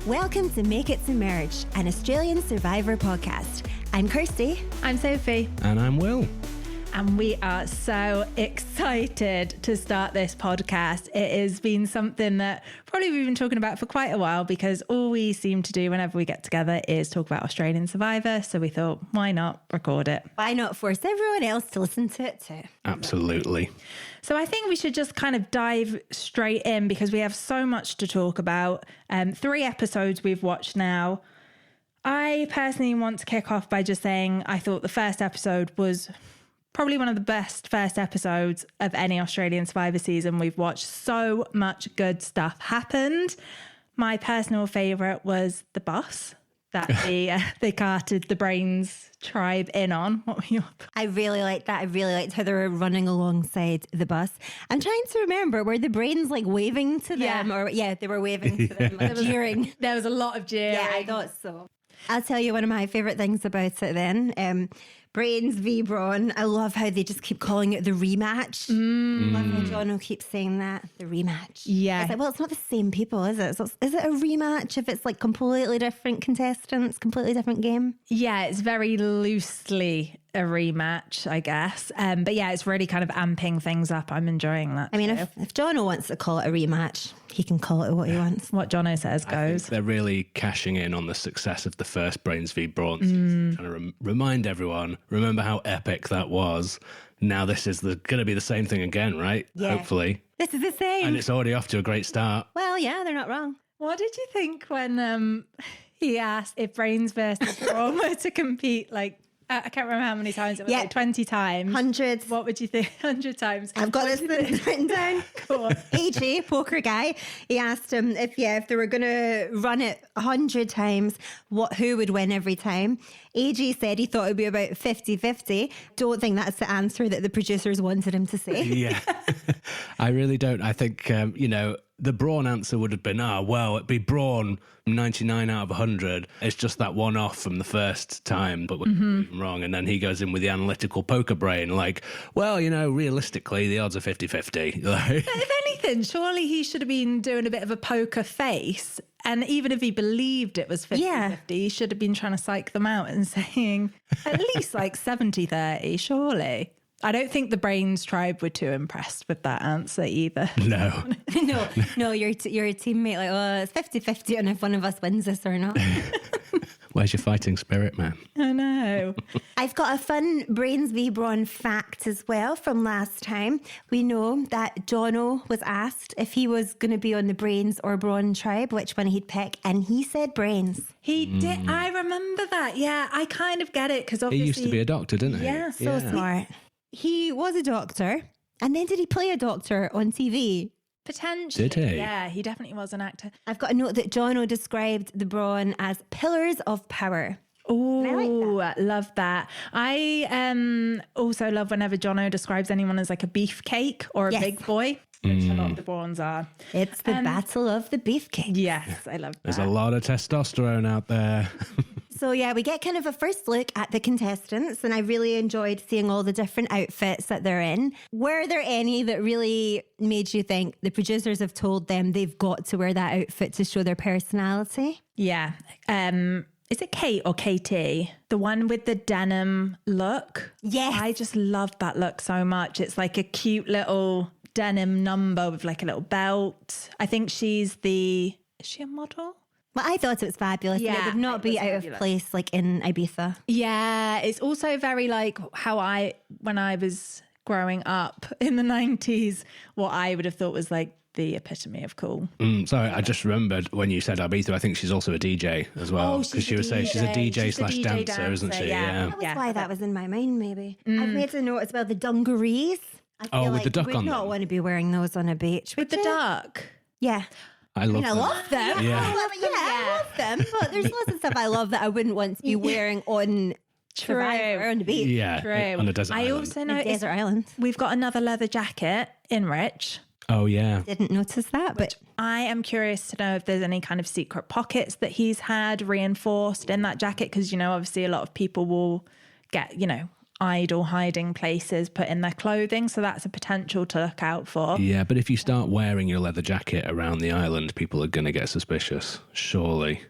Welcome to Make It Submerged, an Australian Survivor podcast. I'm Kirsty. I'm Sophie. And I'm Will. And we are so excited to start this podcast. It has been something that probably we've been talking about for quite a while because all we seem to do whenever we get together is talk about Australian Survivor. So we thought, why not record it? Why not force everyone else to listen to it too? Absolutely. So I think we should just kind of dive straight in because we have so much to talk about. 3 episodes we've watched now. I personally want to kick off by just saying I thought the first episode was probably one of the best first episodes of any Australian Survivor season we've watched. So much good stuff happened. My personal favourite was the bus that they carted the Brains tribe in on. What were your... I really liked that. I really liked how they were running alongside the bus. I'm trying to remember, were the Brains like waving to them? Or they were waving to them, like jeering. There was a lot of jeering. Yeah, I thought so. I'll tell you one of my favourite things about it then. Brains v Brawn. I love how they just keep calling it the rematch. Love how Jono keeps saying that, the rematch. Yeah. It's like, well, it's not the same people, is it? So is it a rematch if it's like completely different contestants, completely different game? Yeah, it's very loosely a rematch, I guess. But yeah, it's really kind of amping things up. I'm enjoying that. I mean, if Jono wants to call it a rematch, he can call it what he wants. What Jono says goes. They're really cashing in on the success of the first Brains v Brawn season. Trying to remind everyone, remember how epic that was. Now this is going to be the same thing again, right? Yeah. Hopefully. This is the same. And it's already off to a great start. Well, yeah, they're not wrong. What did you think when he asked if Brains versus Brawn were to compete, like, I can't remember how many times it was, like 20 times. Hundreds. What would you think? 100 times. I've got this written down. Cool. AJ, poker guy, he asked him if they were going to run it 100 times, who would win every time. AJ said he thought it would be about 50-50. Don't think that's the answer that the producers wanted him to say. Yeah. I really don't. I think, the Brawn answer would have been, it'd be Brawn 99 out of 100. It's just that one off from the first time, but we're wrong. And then he goes in with the analytical poker brain, like, realistically, the odds are 50-50. If anything, surely he should have been doing a bit of a poker face. And even if he believed it was 50-50, he should have been trying to psych them out and saying at least like 70-30, surely. I don't think the Brains tribe were too impressed with that answer either. No. No, your teammate, like, it's 50-50 on if one of us wins this or not. Where's your fighting spirit, man? I know. I've got a fun Brains v Brawn fact as well from last time. We know that Jono was asked if he was going to be on the Brains or Brawn tribe, which one he'd pick, and he said Brains. He did. I remember that. Yeah, I kind of get it because obviously... He used to be a doctor, didn't he? Yeah, so smart. He was a doctor, and then did he play a doctor on TV? Potentially. Did he? Yeah, he definitely was an actor. I've got a note that Jono described the Brawn as pillars of power. Oh, I love that. I also love whenever Jono describes anyone as like a beefcake or a big boy, which a lot of the Brawns are. It's the battle of the beefcake. Yes, I love that. There's a lot of testosterone out there. So yeah, we get kind of a first look at the contestants, and I really enjoyed seeing all the different outfits that they're in. Were there any that really made you think the producers have told them they've got to wear that outfit to show their personality? Yeah. Is it Kate or Katie? The one with the denim look? Yes. I just love that look so much. It's like a cute little denim number with like a little belt. I think is she a model? Well, I thought it was fabulous. Yeah, it would not be out of place like in Ibiza. Yeah, it's also very like how when I was growing up in the 90s, what I would have thought was like the epitome of cool. Sorry, I just remembered when you said Ibiza, I think she's also a DJ as well. Because she was saying she's a DJ / dancer, isn't she? Yeah. That's why that was in my mind, maybe. I've made a note as well, the dungarees. I feel with like the duck you would on not them. want to be wearing those on a beach. With the duck. Yeah. I love them. I love them. Yeah. I love them. But there's lots of stuff I love that I wouldn't want to be wearing on Survivor on the beach. Yeah, True. on a desert island. I also noticed Desert island. we've got another leather jacket in Rich. Oh, yeah. Didn't notice that, but I am curious to know if there's any kind of secret pockets that he's had reinforced in that jacket because, obviously a lot of people will get, idol hiding places put in their clothing. So that's a potential to look out for. Yeah, but if you start wearing your leather jacket around the island, people are going to get suspicious, surely.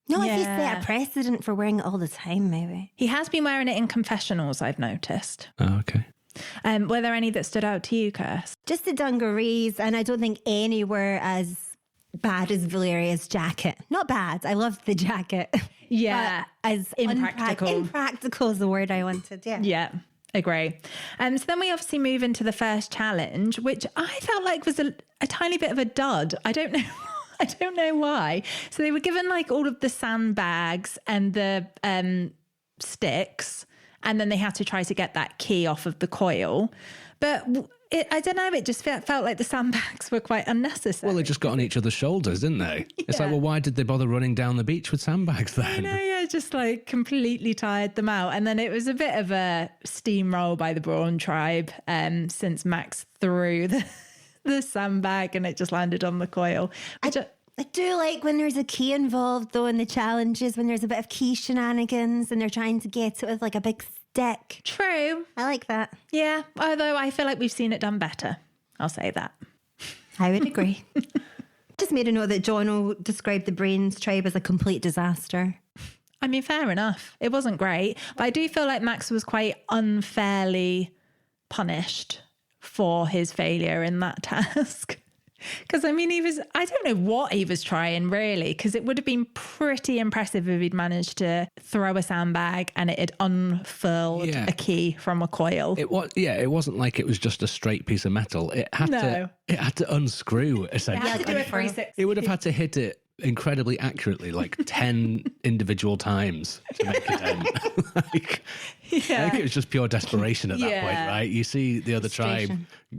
No, if you set a precedent for wearing it all the time, maybe. He has been wearing it in confessionals, I've noticed. Oh, okay. Were there any that stood out to you, Kirst? Just the dungarees, and I don't think any were as bad as Valeria's jacket. Not bad. I loved the jacket. Yeah. But as Impractical. Impractical is the word I wanted, yeah. Yeah, agree. So then we obviously move into the first challenge, which I felt like was a tiny bit of a dud. I don't know. I don't know why. So they were given like all of the sandbags and the sticks, and then they had to try to get that key off of the coil. But I don't know, it just felt like the sandbags were quite unnecessary. Well, they just got on each other's shoulders, didn't they? Yeah. It's like, well, why did they bother running down the beach with sandbags then? I know, yeah, just like completely tired them out. And then it was a bit of a steamroll by the Brawn tribe since Max threw the sandbag and it just landed on the coil. I do like when there's a key involved, though, in the challenges, when there's a bit of key shenanigans and they're trying to get it with like a big stick. True. I like that. Yeah, although I feel like we've seen it done better. I'll say that. I would agree. Just made a note that Jono described the Brains tribe as a complete disaster. I mean, fair enough. It wasn't great, but I do feel like Max was quite unfairly punished for his failure in that task. Because, I mean, I don't know what he was trying, really, because it would have been pretty impressive if he'd managed to throw a sandbag and it had unfurled a key from a coil. It wasn't like it was just a straight piece of metal. It had to unscrew, essentially. He had to do a 360. He would have had to hit it incredibly accurately, like 10 individual times to make it end. I think it was just pure desperation at that point, right? You see the other tribe,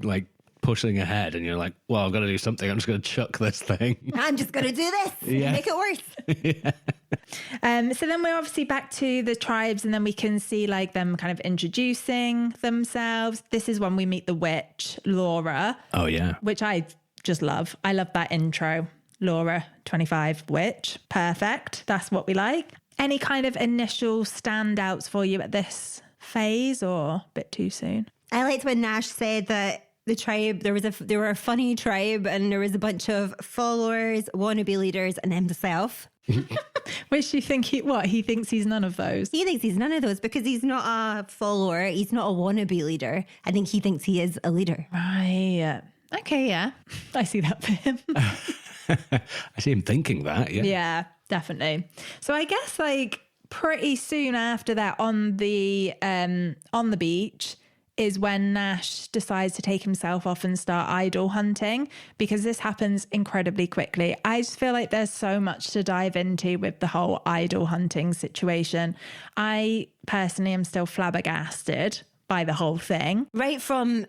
like, pushing ahead and you're like, well, I've got to do something. I'm just going to chuck this thing. I'm just going to do this. Make it worse. So then we're obviously back to the tribes and then we can see like them kind of introducing themselves. This is when we meet the witch, Laura. Oh, yeah. Which I just love. I love that intro. Laura, 25, witch. Perfect. That's what we like. Any kind of initial standouts for you at this phase or a bit too soon? I liked when Nash said that the tribe, they were a funny tribe and there was a bunch of followers, wannabe leaders and himself. Which you think he thinks he's none of those? He thinks he's none of those because he's not a follower. He's not a wannabe leader. I think he thinks he is a leader. Right. Okay, yeah. I see that for him. I see him thinking that, yeah. Yeah, definitely. So I guess like pretty soon after that on the beach is when Nash decides to take himself off and start idol hunting, because this happens incredibly quickly. I just feel like there's so much to dive into with the whole idol hunting situation. I personally am still flabbergasted by the whole thing. Right from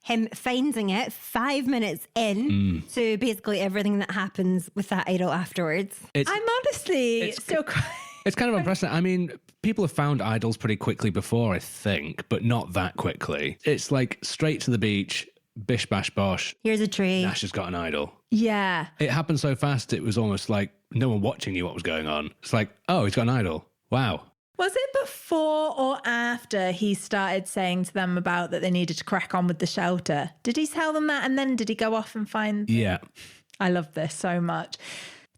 him finding it 5 minutes in to basically everything that happens with that idol afterwards. I'm honestly still crying. It's kind of impressive. I mean, people have found idols pretty quickly before, I think, but not that quickly. It's like straight to the beach, bish, bash, bosh. Here's a tree. Nash has got an idol. Yeah. It happened so fast, it was almost like no one watching knew what was going on. It's like, oh, he's got an idol. Wow. Was it before or after he started saying to them about that they needed to crack on with the shelter? Did he tell them that and then did he go off and find... Yeah. I love this so much.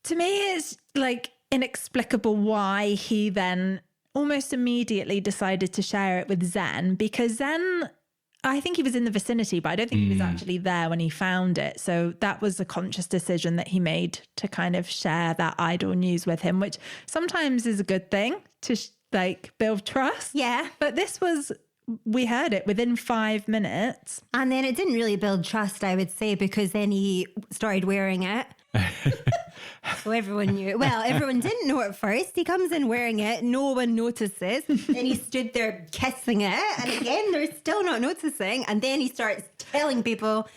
To me, it's like inexplicable why he then almost immediately decided to share it with Zen, because Zen, I think he was in the vicinity, but I don't think he was actually there when he found it. So that was a conscious decision that he made to kind of share that idol news with him, which sometimes is a good thing to like build trust. Yeah. But this was, we heard it within 5 minutes. And then it didn't really build trust, I would say, because then he started wearing it. So everyone knew. Well, everyone didn't know at first. He comes in wearing it. No one notices. Then he stood there kissing it. And again, they're still not noticing. And then he starts telling people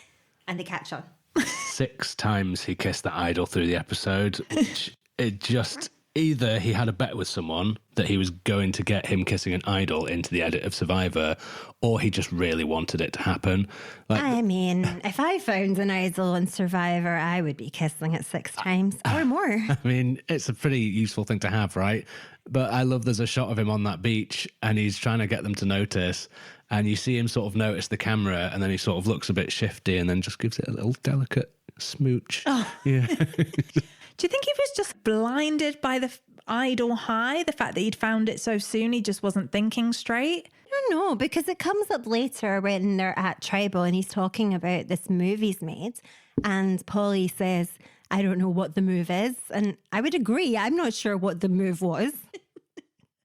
and they catch on. 6 times he kissed that idol through the episode, which it just either he had a bet with someone that he was going to get him kissing an idol into the edit of Survivor, or he just really wanted it to happen. Like, I mean, if I found an idol on Survivor, I would be kissing it 6 times or more. I mean, it's a pretty useful thing to have, right? But I love there's a shot of him on that beach and he's trying to get them to notice. And you see him sort of notice the camera and then he sort of looks a bit shifty and then just gives it a little delicate smooch. Oh. Yeah. Do you think he was just blinded by the idol high? The fact that he'd found it so soon, he just wasn't thinking straight? I don't know, because it comes up later when they're at Tribal and he's talking about this move he's made. And Polly says, I don't know what the move is. And I would agree. I'm not sure what the move was.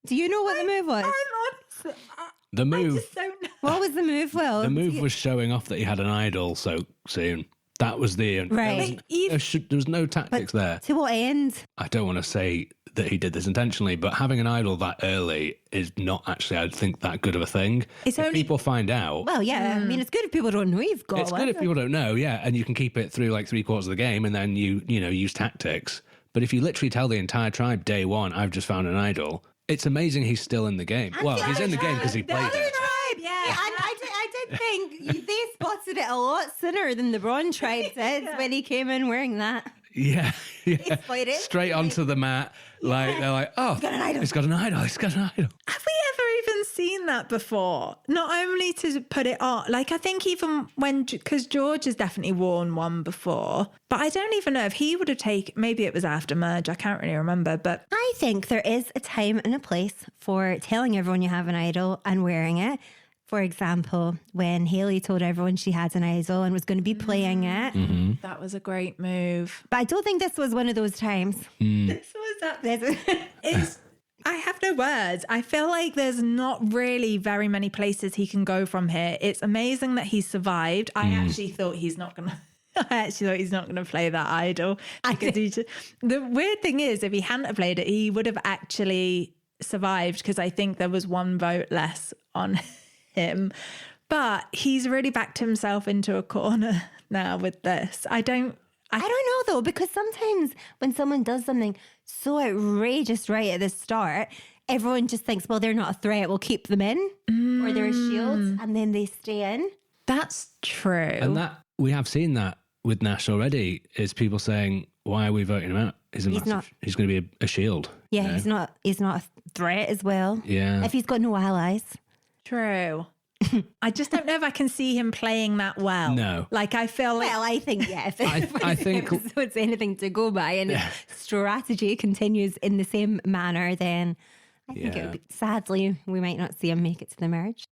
Do you know what the move was? I'm honest. The move. I just don't know. What was the move, Will? The move was showing off that he had an idol so soon. That was the... Right. There was no tactics there. To what end? I don't want to say that he did this intentionally, but having an idol that early is not actually, I think, that good of a thing. It's if only- people find out... Well, yeah. I mean, it's good if people don't know you've got It's one. good if people don't know, yeah, and you can keep it through like 3/4 of the game and then you use tactics. But if you literally tell the entire tribe day one, I've just found an idol, it's amazing he's still in the game. Well, he's in the game because he played it. Yeah, and I did think they spotted it a lot sooner than the Brawn tribe did when he came in wearing that. Yeah, yeah. spotted it. Straight onto the mat. Like, they're like, oh, he's got an idol. He's got an idol. He's got an idol. Have we ever even seen that before? Not only to put it on, like I think even when, because George has definitely worn one before, but I don't even know if he would have taken, maybe it was after merge, I can't really remember, but I think there is a time and a place for telling everyone you have an idol and wearing it. For example, when Hayley told everyone she had an idol and was going to be playing it. Mm-hmm. that was a great move. But I don't think this was one of those times. This was that. I have no words. I feel like there's not really very many places he can go from here. It's amazing that he survived. I actually thought he's not going to. I actually thought he's not going to play that idol. Because the weird thing is, if he hadn't have played it, he would have actually survived because I think there was one vote less on him. But he's really backed himself into a corner now with this. I don't know though, because sometimes when someone does something so outrageous right at the start, everyone just thinks, well, they're not a threat, we'll keep them in, or they're a shield, and then they stay in. That's true. And that we have seen that with Nash already, is people saying, why are we voting him out? He's going to be a shield. Yeah, you know? he's not a threat as well. Yeah. If he's got no allies. True. I just don't know if I can see him playing that well. No. Like I feel like Well, I think, yeah, if I think it's anything to go by and his strategy continues in the same manner, then I think it would be, sadly, we might not see him make it to the merge.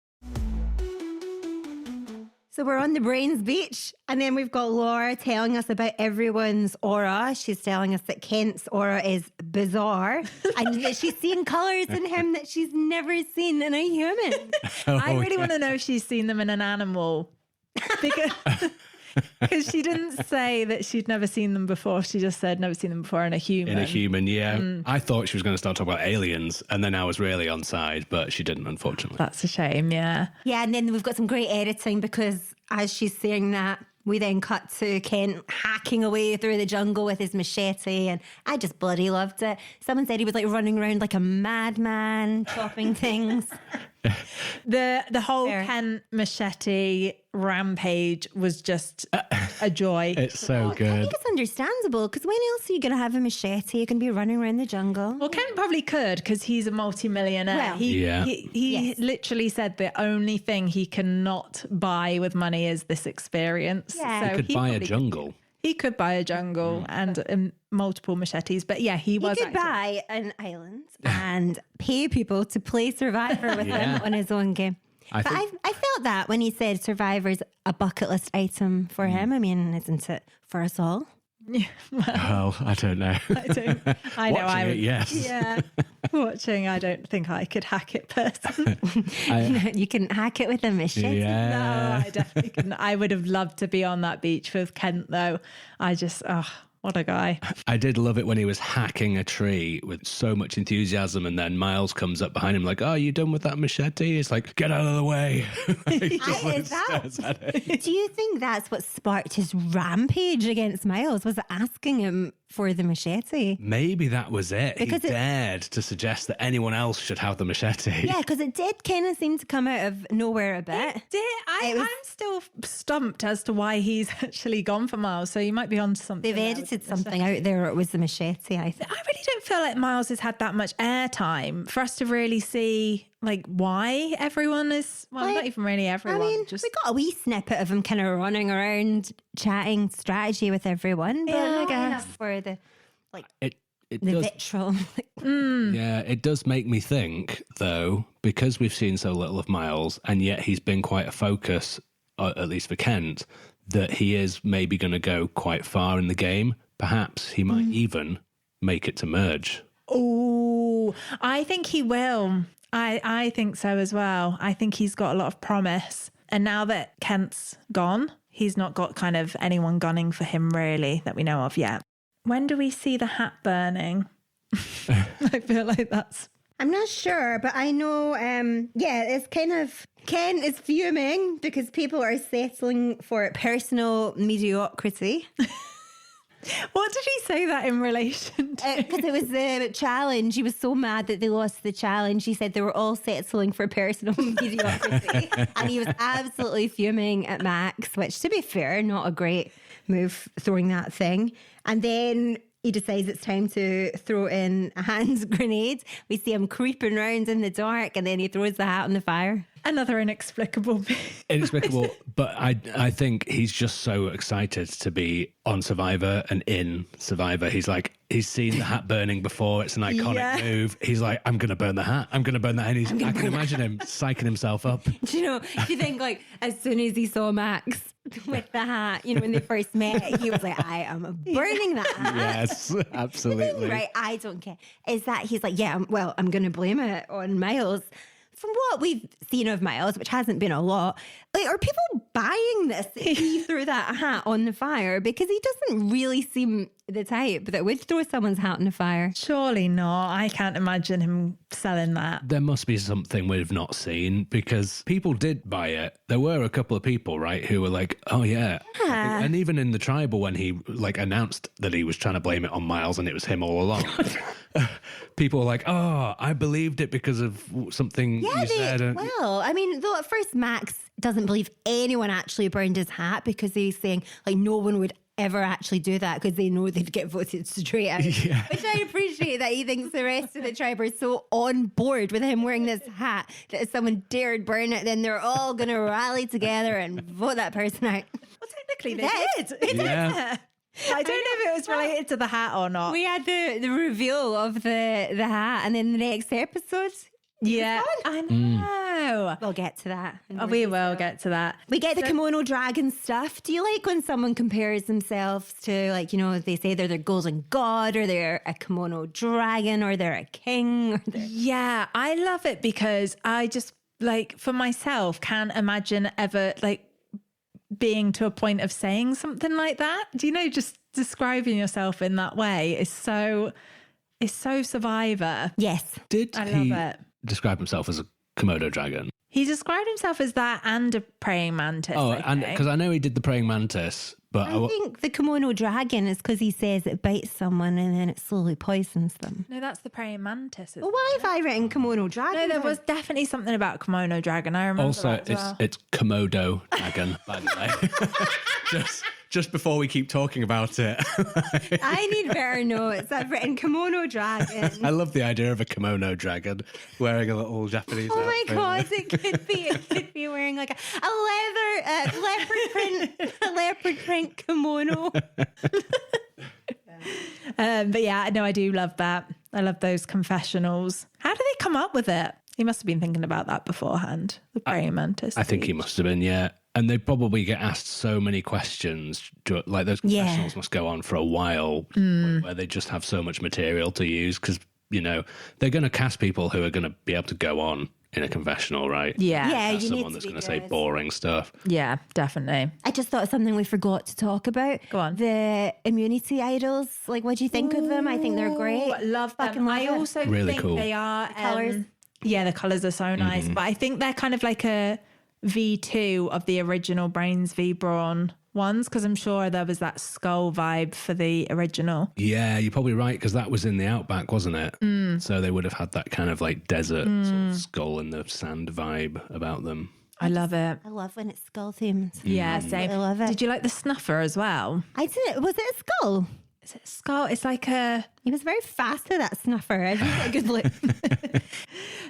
So we're on the Brains Beach, and then we've got Laura telling us about everyone's aura. She's telling us that Kent's aura is bizarre and that she's seeing colours in him that she's never seen in a human. I really want to know if she's seen them in an animal. Because she didn't say that she'd never seen them before. She just said never seen them before in a human. In a human, yeah. I thought she was going to start talking about aliens, and then I was really on side, but she didn't, unfortunately. That's a shame, yeah. Yeah, and then we've got some great editing because as she's saying that, we then cut to Kent hacking away through the jungle with his machete, and I just bloody loved it. Someone said he was like running around like a madman, chopping things. The whole Kent machete rampage was just a joy. It's so I good. think it's understandable because when else are you going to have a machete? You're going to be running around the jungle. Well, Kent probably could because he's a multimillionaire. Well, he literally said the only thing he cannot buy with money is this experience. Yeah. He could buy a jungle. He could buy a jungle and multiple machetes, but yeah, he was. He could buy an island and pay people to play Survivor with him on his own game. I felt that when he said Survivor's a bucket list item for him. I mean, isn't it for us all? Yeah, well, I don't know. I know. Watching it, yes. Yeah, watching. I don't think I could hack it personally. You can hack it with a machete. Yeah. No, I definitely couldn't. I would have loved to be on that beach with Kent, though. I just, what a guy. I did love it when he was hacking a tree with so much enthusiasm, and then Miles comes up behind him like, oh, you done with that machete? It's like, get out of the way. Do you think that's what sparked his rampage against Miles? Was it asking him for the machete. Maybe that was it. Because he dared to suggest that anyone else should have the machete. Yeah, because it did kind of seem to come out of nowhere a bit. I'm still stumped as to why he's actually gone for Miles. So you might be on something. They've edited something out there, or it was the machete, I think. I really don't feel like Miles has had that much airtime for us to really see like why everyone is, well, not even really everyone. I mean, we got a wee snippet of him kind of running around chatting strategy with everyone. But Yeah, I not guess. enough for the It the does. vitriol. Yeah, it does make me think, though, because we've seen so little of Miles, and yet he's been quite a focus, at least for Kent, that he is maybe going to go quite far in the game. Perhaps he might even make it to merge. Oh, I think he will. I think so as well. I think he's got a lot of promise. And now that Kent's gone, he's not got kind of anyone gunning for him really that we know of yet. When do we see the hat burning? I feel like that's... I'm not sure, but I know, it's kind of, Ken is fuming because people are settling for personal mediocrity. What did he say that in relation to? Because it was the challenge. He was so mad that they lost the challenge. He said they were all settling for personal mediocrity. And he was absolutely fuming at Max, which, to be fair, not a great move, throwing that thing. And then he decides it's time to throw in a hand grenade. We see him creeping around in the dark, and then he throws the hat on the fire. Another inexplicable. Inexplicable, but I think he's just so excited to be on Survivor and in Survivor. He's seen the hat burning before. It's an iconic move. He's like, I'm going to burn the hat. I'm going to burn the hat. And I can imagine him psyching himself up. Do you know, you think like as soon as he saw Max with the hat, you know, when they first met, he was like, I am burning that hat. Yes, absolutely. Right, I don't care. Is that he's like, I'm going to blame it on Miles. From what we've seen of Miles, which hasn't been a lot, like, are people buying this that he threw that hat on the fire? Because he doesn't really seem the type that would throw someone's hat on the fire. Surely not. I can't imagine him selling that. There must be something we've not seen because people did buy it. There were a couple of people, right, who were like, oh, yeah. And even in the tribal, when he like announced that he was trying to blame it on Miles and it was him all along, people were like, oh, I believed it because of something you said. Well, I mean, though at first Max doesn't believe anyone actually burned his hat because he's saying like no one would ever actually do that because they know they'd get voted straight out. Yeah. Which I appreciate that he thinks the rest of the tribe are so on board with him wearing this hat that if someone dared burn it, then they're all going to rally together and vote that person out. Well, technically they did. Yeah. I don't know if it was related to the hat or not. We had the reveal of the hat, and then the next episode. Yeah, I know. We'll get to that. We will get to that. We get the kimono dragon stuff. Do you like when someone compares themselves to, like, you know, they say they're the golden god or they're a kimono dragon or they're a king? Or Yeah, I love it because I just, like, for myself, can't imagine ever, like, being to a point of saying something like that. Do you know, just describing yourself in that way is so Survivor. Yes. Did I he love it. describe himself as a Komodo dragon? He described himself as that and a praying mantis. Oh, I and think. because I know he did the praying mantis, but I think the kimono dragon is because he says it bites someone and then it slowly poisons them. No, that's the praying mantis. Well, why have I written kimono dragon? No, there was definitely something about kimono dragon. I remember also that as well. it's Komodo dragon, by the way. just before we keep talking about it. I need better notes. I've written kimono dragon. I love the idea of a kimono dragon wearing a little Japanese Oh my outfit. god, it could be wearing like a leopard print kimono. But yeah, no, I do love that. I love those confessionals. How do they come up with it? He must have been thinking about that beforehand. The praying mantis. I think he must have been, yeah. And they probably get asked so many questions, like those confessionals must go on for a while, where they just have so much material to use because, you know, they're going to cast people who are going to be able to go on in a confessional, right? Yeah. Yeah, That's you need someone to that's be going to say good. boring stuff. Yeah, definitely. I just thought of something we forgot to talk about. Go on. The immunity idols. Like, what do you think of them? I think they're great. Ooh, love them. Fucking love I it. also Really think cool. they are colours. Yeah, the colours are so nice. But I think they're kind of like a V2 of the original Brains v Brawn ones, because I'm sure there was that skull vibe for the original. Yeah, you're probably right, because that was in the outback, wasn't it? So they would have had that kind of like desert sort of skull and the sand vibe about them. I love it. I love when it's skull themed. Yeah, same. I love it. Did you like the snuffer as well? I didn't. Was it a skull? Is it a skull? It's like a... He was very fast with that snuffer. I didn't get a good look.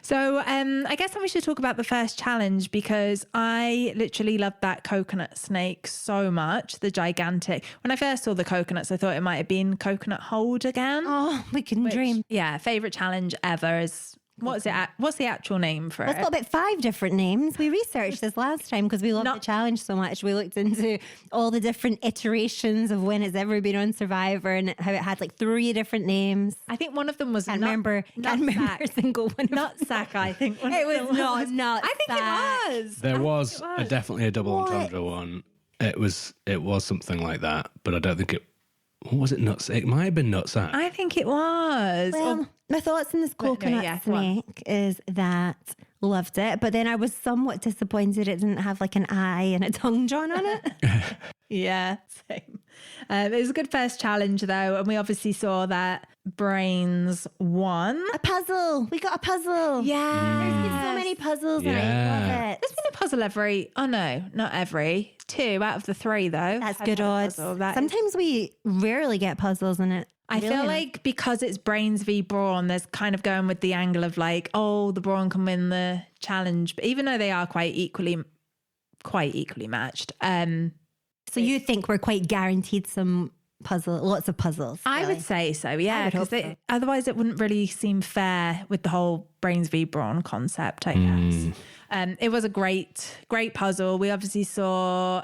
So I guess then we should talk about the first challenge, because I literally loved that coconut snake so much, the gigantic. When I first saw the coconuts, I thought it might have been coconut hold again. Oh, we couldn't dream. Yeah, favourite challenge ever is... What's the actual name for It's it? got about 5 different names. We researched this last time because we loved the challenge so much. We looked into all the different iterations of when it's ever been on Survivor and how it had like 3 different names. I think one of them was Can't remember a single one. Nutsack, I think. It was not Nutsack. I think it was. There was definitely a double entendre one. It was something like that, but I don't think it... What was it? Nutsack? It might have been Nutsack. I think it was. Well, my thoughts on this coconut snake is that loved it, but then I was somewhat disappointed it didn't have like an eye and a tongue drawn on it. Yeah, same. It was a good first challenge though, and we obviously saw that Brains won. A puzzle. We got a puzzle. Yeah. There's been so many puzzles and I love it. There's been a puzzle not every. 2 out of the 3 though. That's good odds. Sometimes we rarely get puzzles in it. I feel like because it's Brains v Brawn, there's kind of going with the angle of like, oh, the Brawn can win the challenge, but even though they are quite equally matched. So you think we're quite guaranteed lots of puzzles? I would say so, yeah, because otherwise it wouldn't really seem fair with the whole Brains v Brawn concept, I guess. It was a great puzzle. We obviously saw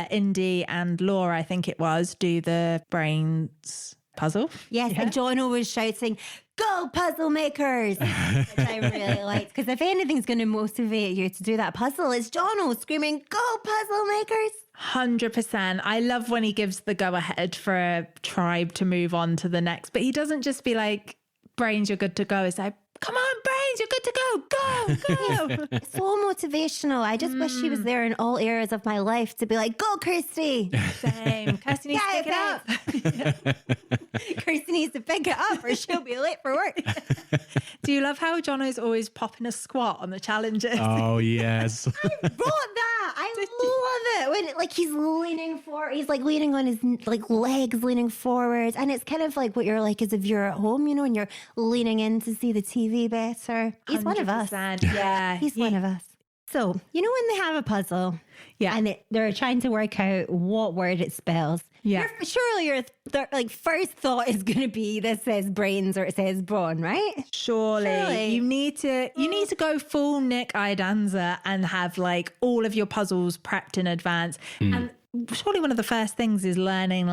Indy and Laura, I think it was, do the Brains puzzle. Yes, and Jono was shouting, "Go puzzle makers!" which I really liked, because if anything's going to motivate you to do that puzzle, it's Jono screaming, "Go puzzle makers!" 100%. I love when he gives the go ahead for a tribe to move on to the next, but he doesn't just be like, Brains, you're good to go. It's like, come on, Brains, you're good to go. Go. So motivational. I just wish she was there in all areas of my life to be like, "Go, Kirsty!" Same. Kirsty needs to pick it up. Kirsty needs to pick it up or she'll be late for work. Do you love how Jono's always popping a squat on the challenges? Oh, yes. I wrote that. I love it. When he's leaning forward, he's like leaning on his legs, leaning forward. And it's kind of like what you're like as if you're at home, and you're leaning in to see the TV better. He's 100%. One of us. Yeah. He's one of us. So, when they have a puzzle and they're trying to work out what word it spells, surely your first thought is going to be this says Brains or it says Brawn, right? Surely. You need to go full Nick Idanza and have all of your puzzles prepped in advance. And surely one of the first things is learning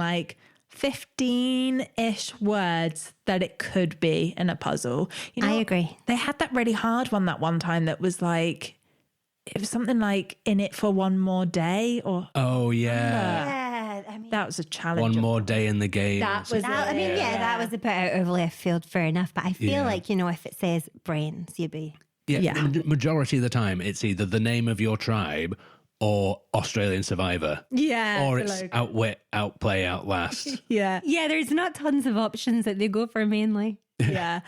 15-ish words that it could be in a puzzle. I agree. They had that really hard one that one time that was it was something like "in it for one more day" or... Oh, Yeah. That was a challenge. One more day in the game. That was that was a bit out of left field, fair enough. But I feel like, if it says Brains, you'd be... Yeah. Majority of the time, it's either the name of your tribe or Australian Survivor. Yeah. Or it's outwit, outplay, outlast. Yeah. Yeah, there's not tons of options that they go for mainly. Yeah.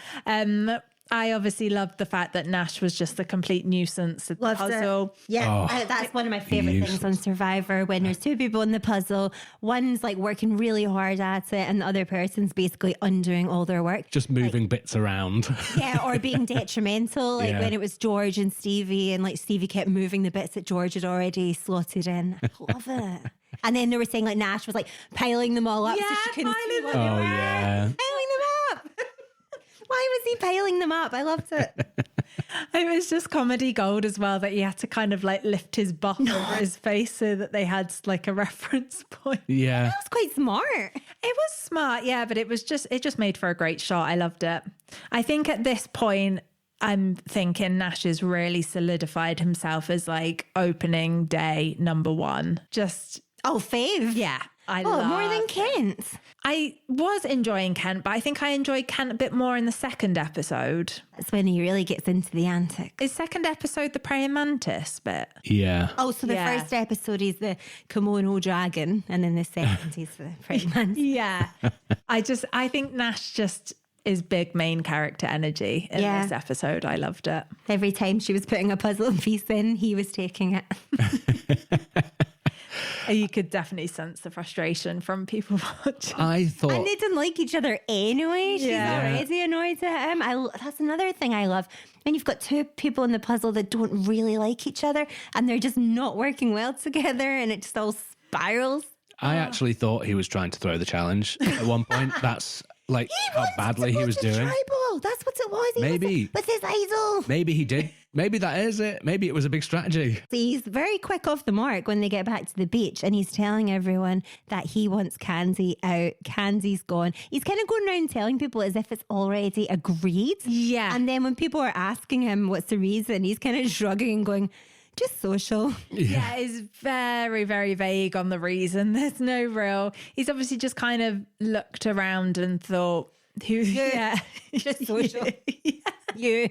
I obviously loved the fact that Nash was just a complete nuisance at the puzzle. It. Yeah, that's one of my favourite things on Survivor, when there's 2 people in the puzzle. One's working really hard at it and the other person's basically undoing all their work. Just moving bits around. Yeah, or being detrimental, when it was George and Stevie, and Stevie kept moving the bits that George had already slotted in. I love it. And then they were saying Nash was piling them all up so she couldn't see what they were. Yeah. Piling them up. Why was he piling them up? I loved it. It was just comedy gold as well, that he had to kind of lift his buff over his face so that they had a reference point. Yeah. That was quite smart. It was smart, yeah, but it just made for a great shot. I loved it. I think at this point, I'm thinking Nash has really solidified himself as opening day number 1. Just... Oh, fave. Yeah. More than Kent. I was enjoying Kent, but I think I enjoyed Kent a bit more in the second episode. That's when he really gets into the antics. Is second episode the praying mantis bit? Yeah. Oh, so the first episode is the kimono dragon, and then the second is the praying mantis. Yeah. I think Nash just is big main character energy in this episode. I loved it. Every time she was putting a puzzle piece in, he was taking it. You could definitely sense the frustration from people watching. I thought... And they didn't like each other anyway. She's already annoyed at him. That's another thing I love. When you've got two people in the puzzle that don't really like each other and they're just not working well together and it just all spirals. I actually thought he was trying to throw the challenge at one point. That's like how badly he was doing. Tribal. That's what it was. Maybe. With his idol. Maybe he did. Maybe that is it. Maybe it was a big strategy. He's very quick off the mark when they get back to the beach and he's telling everyone that he wants Candy out. Candy's gone. He's kind of going around telling people as if it's already agreed. Yeah. And then when people are asking him what's the reason, he's kind of shrugging and going, just social. Yeah, it's very, very vague on the reason. There's no real... He's obviously just kind of looked around and thought, just social. You.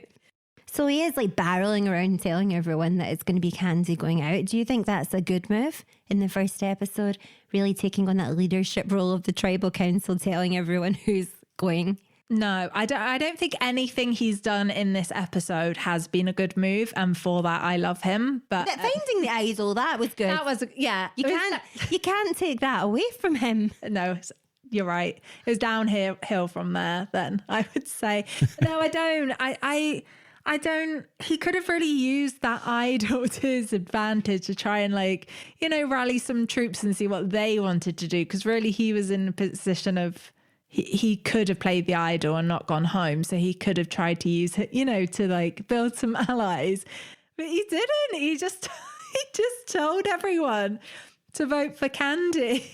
So he is like barreling around telling everyone that it's going to be Candy going out. Do you think that's a good move in the first episode? Really taking on that leadership role of the tribal council, telling everyone who's going? No, I don't think anything he's done in this episode has been a good move. And for that, I love him. But finding the idol, that was good. That was, yeah. You can't take that away from him. No, you're right. It was downhill from there then, I would say. No, I don't. I don't. He could have really used that idol to his advantage to try and rally some troops and see what they wanted to do. Because really he was in a position of, he could have played the idol and not gone home. So he could have tried to use it, to build some allies. But he didn't. He just told everyone to vote for Candy.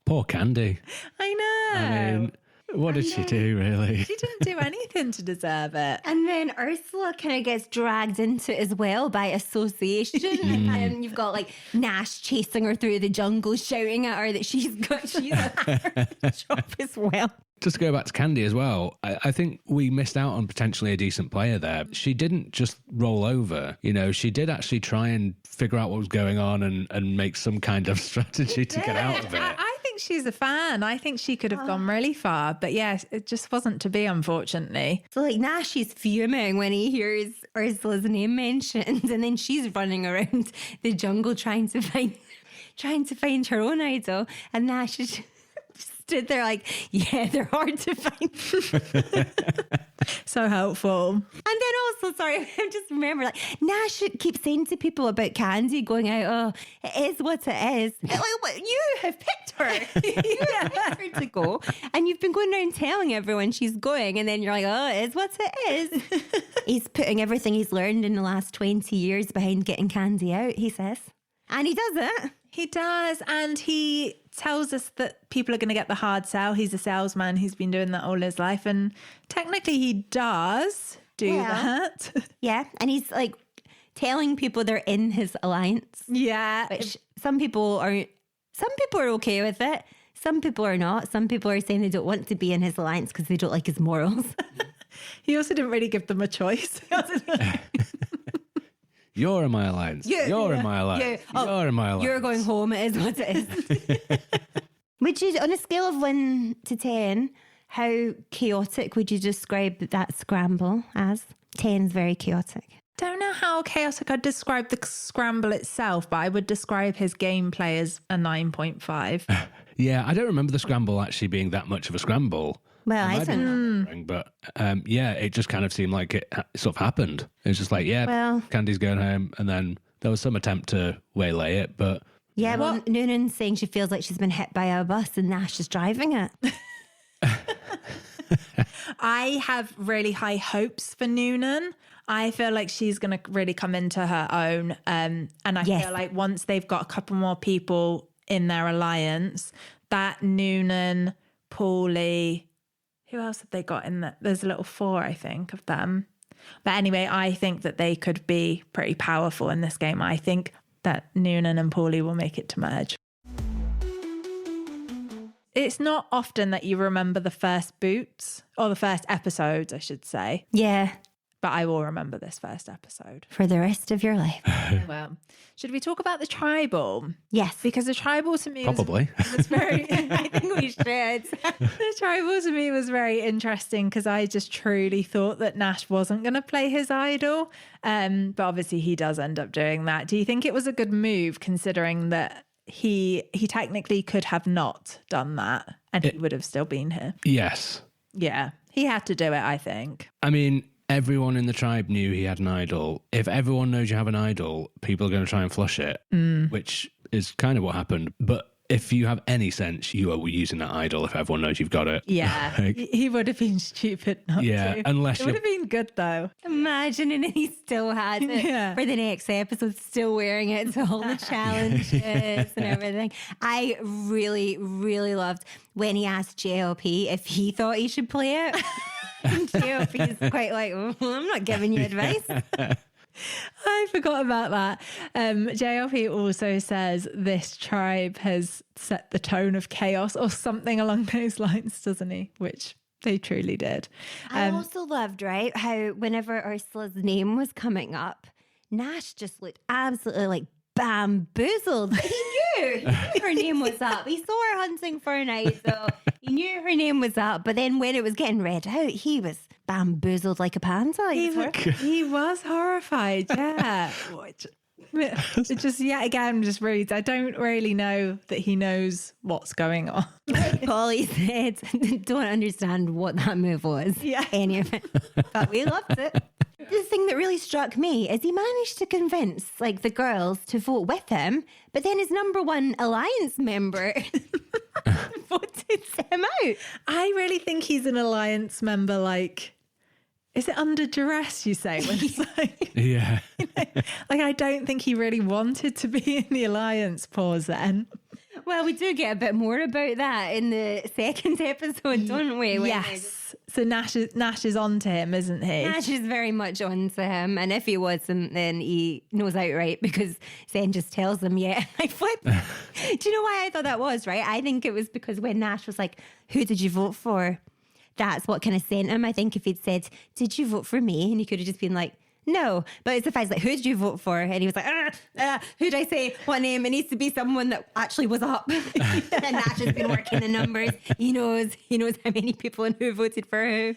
Poor Candy. I know. I mean, what did she do, really? She didn't do anything to deserve it. And then Ursula kind of gets dragged into it as well by association. And you've got Nash chasing her through the jungle, shouting at her that she's a job as well. Just to go back to Candy as well, I think we missed out on potentially a decent player there. She didn't just roll over. She did actually try and figure out what was going on and make some kind of strategy to get out of it. I think she's a fan. I think she could have gone really far. But yes, it just wasn't to be, unfortunately. So Nash is fuming when he hears Ursula's name mentioned. And then she's running around the jungle trying to find her own idol. And Nash is... stood there they're hard to find. So helpful. And then also, sorry, I just remember Nash keeps saying to people about Candy going out, oh, it is what it is. You have picked her. You have picked her to go. And you've been going around telling everyone she's going. And then you're like, oh, it is what it is. He's putting everything he's learned in the last 20 years behind getting Candy out, he says. And he does it. He does. And he tells us that people are going to get the hard sell. He's a salesman. He's been doing that all his life. And technically he does do that. Yeah. And he's telling people they're in his alliance. Yeah. Which some people are okay with it. Some people are not. Some people are saying they don't want to be in his alliance because they don't like his morals. He also didn't really give them a choice. You're in my alliance. You're in my alliance. You're in my alliance. You're going home. It is what it is. Would you, on a scale of 1 to 10, how chaotic would you describe that scramble as? 10's very chaotic. Don't know how chaotic I'd describe the scramble itself, but I would describe his gameplay as a 9.5. Yeah, I don't remember the scramble actually being that much of a scramble. Well, I don't know. But it just kind of seemed like it sort of happened. It was just Candy's going home, and then there was some attempt to waylay it, but... Yeah, well, Noonan's saying she feels like she's been hit by a bus and Nash is driving it. I have really high hopes for Noonan. I feel like she's going to really come into her own. And I feel like once they've got a couple more people in their alliance, that Noonan, Paulie... Who else have they got in that? There's a little 4, I think, of them. But anyway, I think that they could be pretty powerful in this game. I think that Noonan and Paulie will make it to merge. it's not often that you remember the first boots or the first episodes, I should say. Yeah. But I will remember this first episode. For the rest of your life. Well, should we talk about the tribal? Yes. Because the tribal to me Probably. was very... I think we should. The tribal to me was very interesting because I just truly thought that Nash wasn't going to play his idol. But obviously he does end up doing that. Do you think it was a good move considering that he technically could have not done that and he would have still been here? Yes. Yeah, he had to do it, I think. I mean, everyone in the tribe knew he had an idol. If everyone knows you have an idol, people are going to try and flush it, which is kind of what happened. But if you have any sense, you are using that idol if everyone knows you've got it. Yeah, he would have been stupid not to. Unless it would have been good though. Imagine, and he still had it for the next episode, still wearing it to all the challenges and everything. I really, really loved when he asked JLP if he thought he should play it. And JLP is quite like, oh, I'm not giving you advice. I forgot about that. JLP also says this tribe has set the tone of chaos or something along those lines, doesn't he? Which they truly did. I also loved, right, how whenever Ursula's name was coming up, Nash just looked absolutely like bamboozled. He knew her name was up. He saw her hunting for an idol. He knew her name was up. But then when it was getting read out, he was bamboozled like a panda. He was horrified, yeah. It just yet again just reads, I don't really know that he knows what's going on. Polly said, don't understand what that move was. Yeah. Any of it. But we loved it. The thing that really struck me is he managed to convince like the girls to vote with him, but then his number one alliance member voted him out. I really think he's an alliance member, like, is it under duress, you say? When it's like, Yeah. like, I don't think he really wanted to be in the alliance, poor Zen. Well, we do get a bit more about that in the second episode, don't we? When Yes. So Nash is on to him, isn't he? Nash is very much on to him, and if he wasn't, then he knows outright because Zen just tells him, yeah, I flip. Do you know why I thought that was, right? I think it was because when Nash was like, who did you vote for? That's what kind of sent him. I think if he'd said, did you vote for me? And he could have just been like, no. But it's the fact like, who did you vote for? And he was like, who'd I say? What name? It needs to be someone that actually was up. And Nash has been working the numbers. He knows how many people and who voted for who.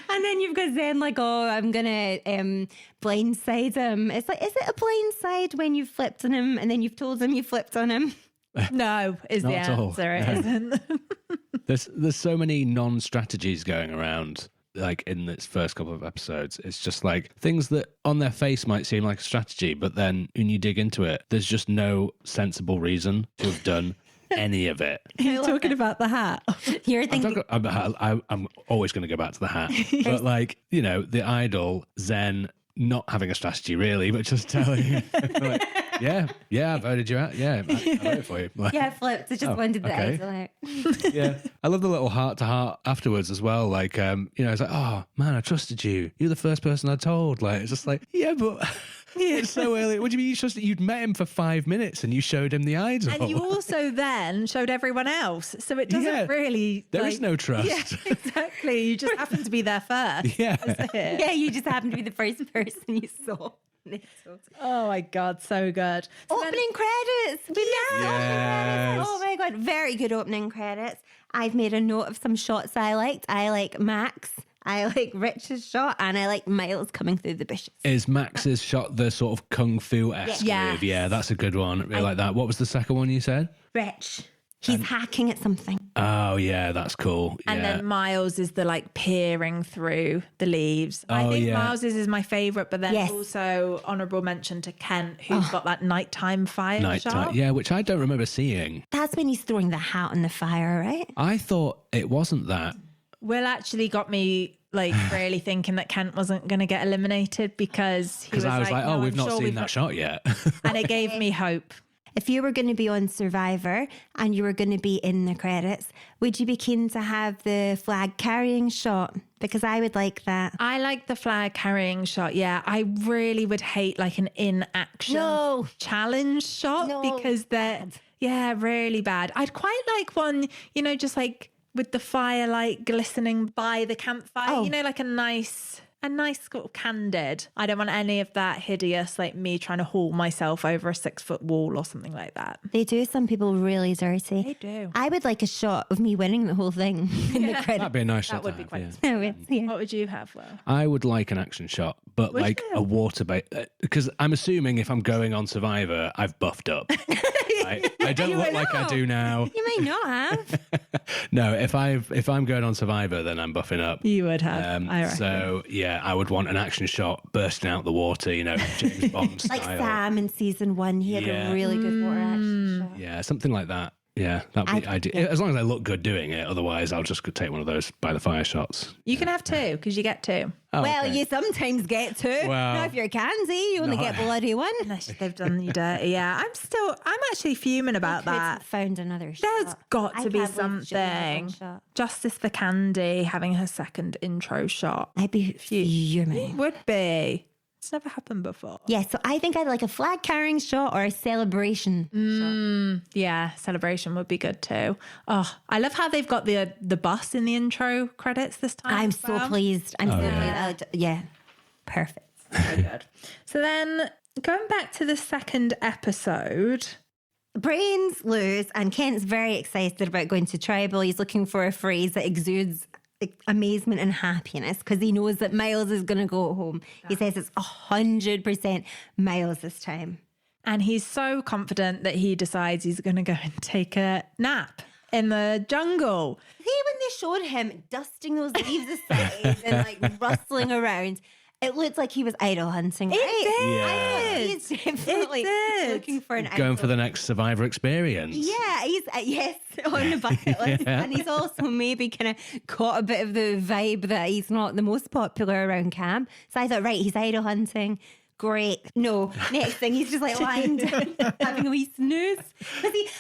And then you've got Zen like, oh, I'm going to blindside him. It's like, is it a blindside when you've flipped on him and then you've told him you flipped on him? No, is Not the at all. answer. It isn't. There's so many non-strategies going around, like in this first couple of episodes. It's just like things that on their face might seem like a strategy, but then when you dig into it, there's just no sensible reason to have done any of it. You're talking about the hat. You're thinking, I'm always going to go back to the hat. But like, you know, the idol, Zen, not having a strategy really, but just telling you, like, yeah, I voted you out. Yeah, I voted for you. Like, yeah, flipped. I just wanted the okay. idol out. Yeah, I love the little heart to heart afterwards as well. Like, you know, it's like, oh man, I trusted you. You're the first person I told. Like, it's just like, yeah, but it's so early. What do you mean you trusted? You'd met him for 5 minutes and you showed him the idol. And you also then showed everyone else. So it doesn't really... There is no trust. Yeah, exactly. You just happen to be there first. Yeah. Yeah, you just happen to be the first person you saw. Oh my God, so good. So Opening credits. We missed opening Yes. credits. Oh my God, very good opening credits. I've made a note of some shots I liked. I like Max. I like Rich's shot, and I like Miles coming through the bushes. Is Max's shot the sort of kung fu-esque Yes. move? Yeah, that's a good one. I really like that. What was the second one you said? Rich. He's hacking at something. Oh, yeah, that's cool. And yeah. then Miles is the like peering through the leaves. I think yeah. Miles's is my favourite, but then Yes. also honourable mention to Kent, who's got that nighttime fire shot. Yeah, which I don't remember seeing. That's when he's throwing the hat on the fire, right? I thought it wasn't that. Will actually got me like really thinking that Kent wasn't going to get eliminated because he was Because I was like, no, oh, we've I'm not sure seen we've that not- shot yet. And it gave me hope. If you were going to be on Survivor and you were going to be in the credits, would you be keen to have the flag carrying shot? Because I would like that. I like the flag carrying shot. Yeah, I really would hate like an in action No. challenge shot No. because they're Yeah, really bad. I'd quite like one, you know, just like with the firelight glistening by the campfire, you know, like a nice sort of candid. I don't want any of that hideous, like me trying to haul myself over a 6-foot wall or something like that. They do some people really dirty. They do. I would like a shot of me winning the whole thing in the credits. That'd be a nice shot. That would to be have, quite yeah. Yeah. What would you have, Will? I would like an action shot, but Would like you? a water bait, because I'm assuming if I'm going on Survivor, I've buffed up. Right? I don't look like I do now. You may not have. No, if I'm going on Survivor, then I'm buffing up. You would have, I reckon. So yeah, I would want an action shot bursting out the water, you know, James Bond style. Like Sam in season 1, he had a really good water action shot. Yeah, something like that. Yeah, that'd be ideal. As long as I look good doing it. Otherwise, I'll just take one of those by the fire shots. You can have 2 because you get 2. Oh, Well, okay. you sometimes get 2. Well, Now, if you're Kanzi, you only get bloody 1. Unless they've done you dirty. Yeah, I'm actually fuming about Could that. have found another shot. There's got I to be can't believe she didn't have one something. shot. Justice for Candy having her second intro shot. I'd be fuming. Would be. It's never happened before. Yeah, so I think I'd like a flag carrying shot or a celebration shot. Yeah, celebration would be good too. Oh, I love how they've got the bus in the intro credits this time. I'm as so well. pleased. I'm so pleased. Yeah, perfect. Very good. So then going back to the second episode. Brains lose, and Kent's very excited about going to tribal. He's looking for a phrase that exudes amazement and happiness because he knows that Miles is going to go home. He says it's 100% Miles this time. And he's so confident that he decides he's going to go and take a nap in the jungle. See, when they showed him dusting those leaves aside and like rustling around, it looked like he was idle hunting. Right? It did. He's definitely looking for an Going idle. for the next Survivor experience. Yeah, he's yes on the bucket list, and he's also maybe kind of caught a bit of the vibe that he's not the most popular around camp. So I thought, right, he's idle hunting. Great. No, next thing he's just like lying down, having a wee snooze.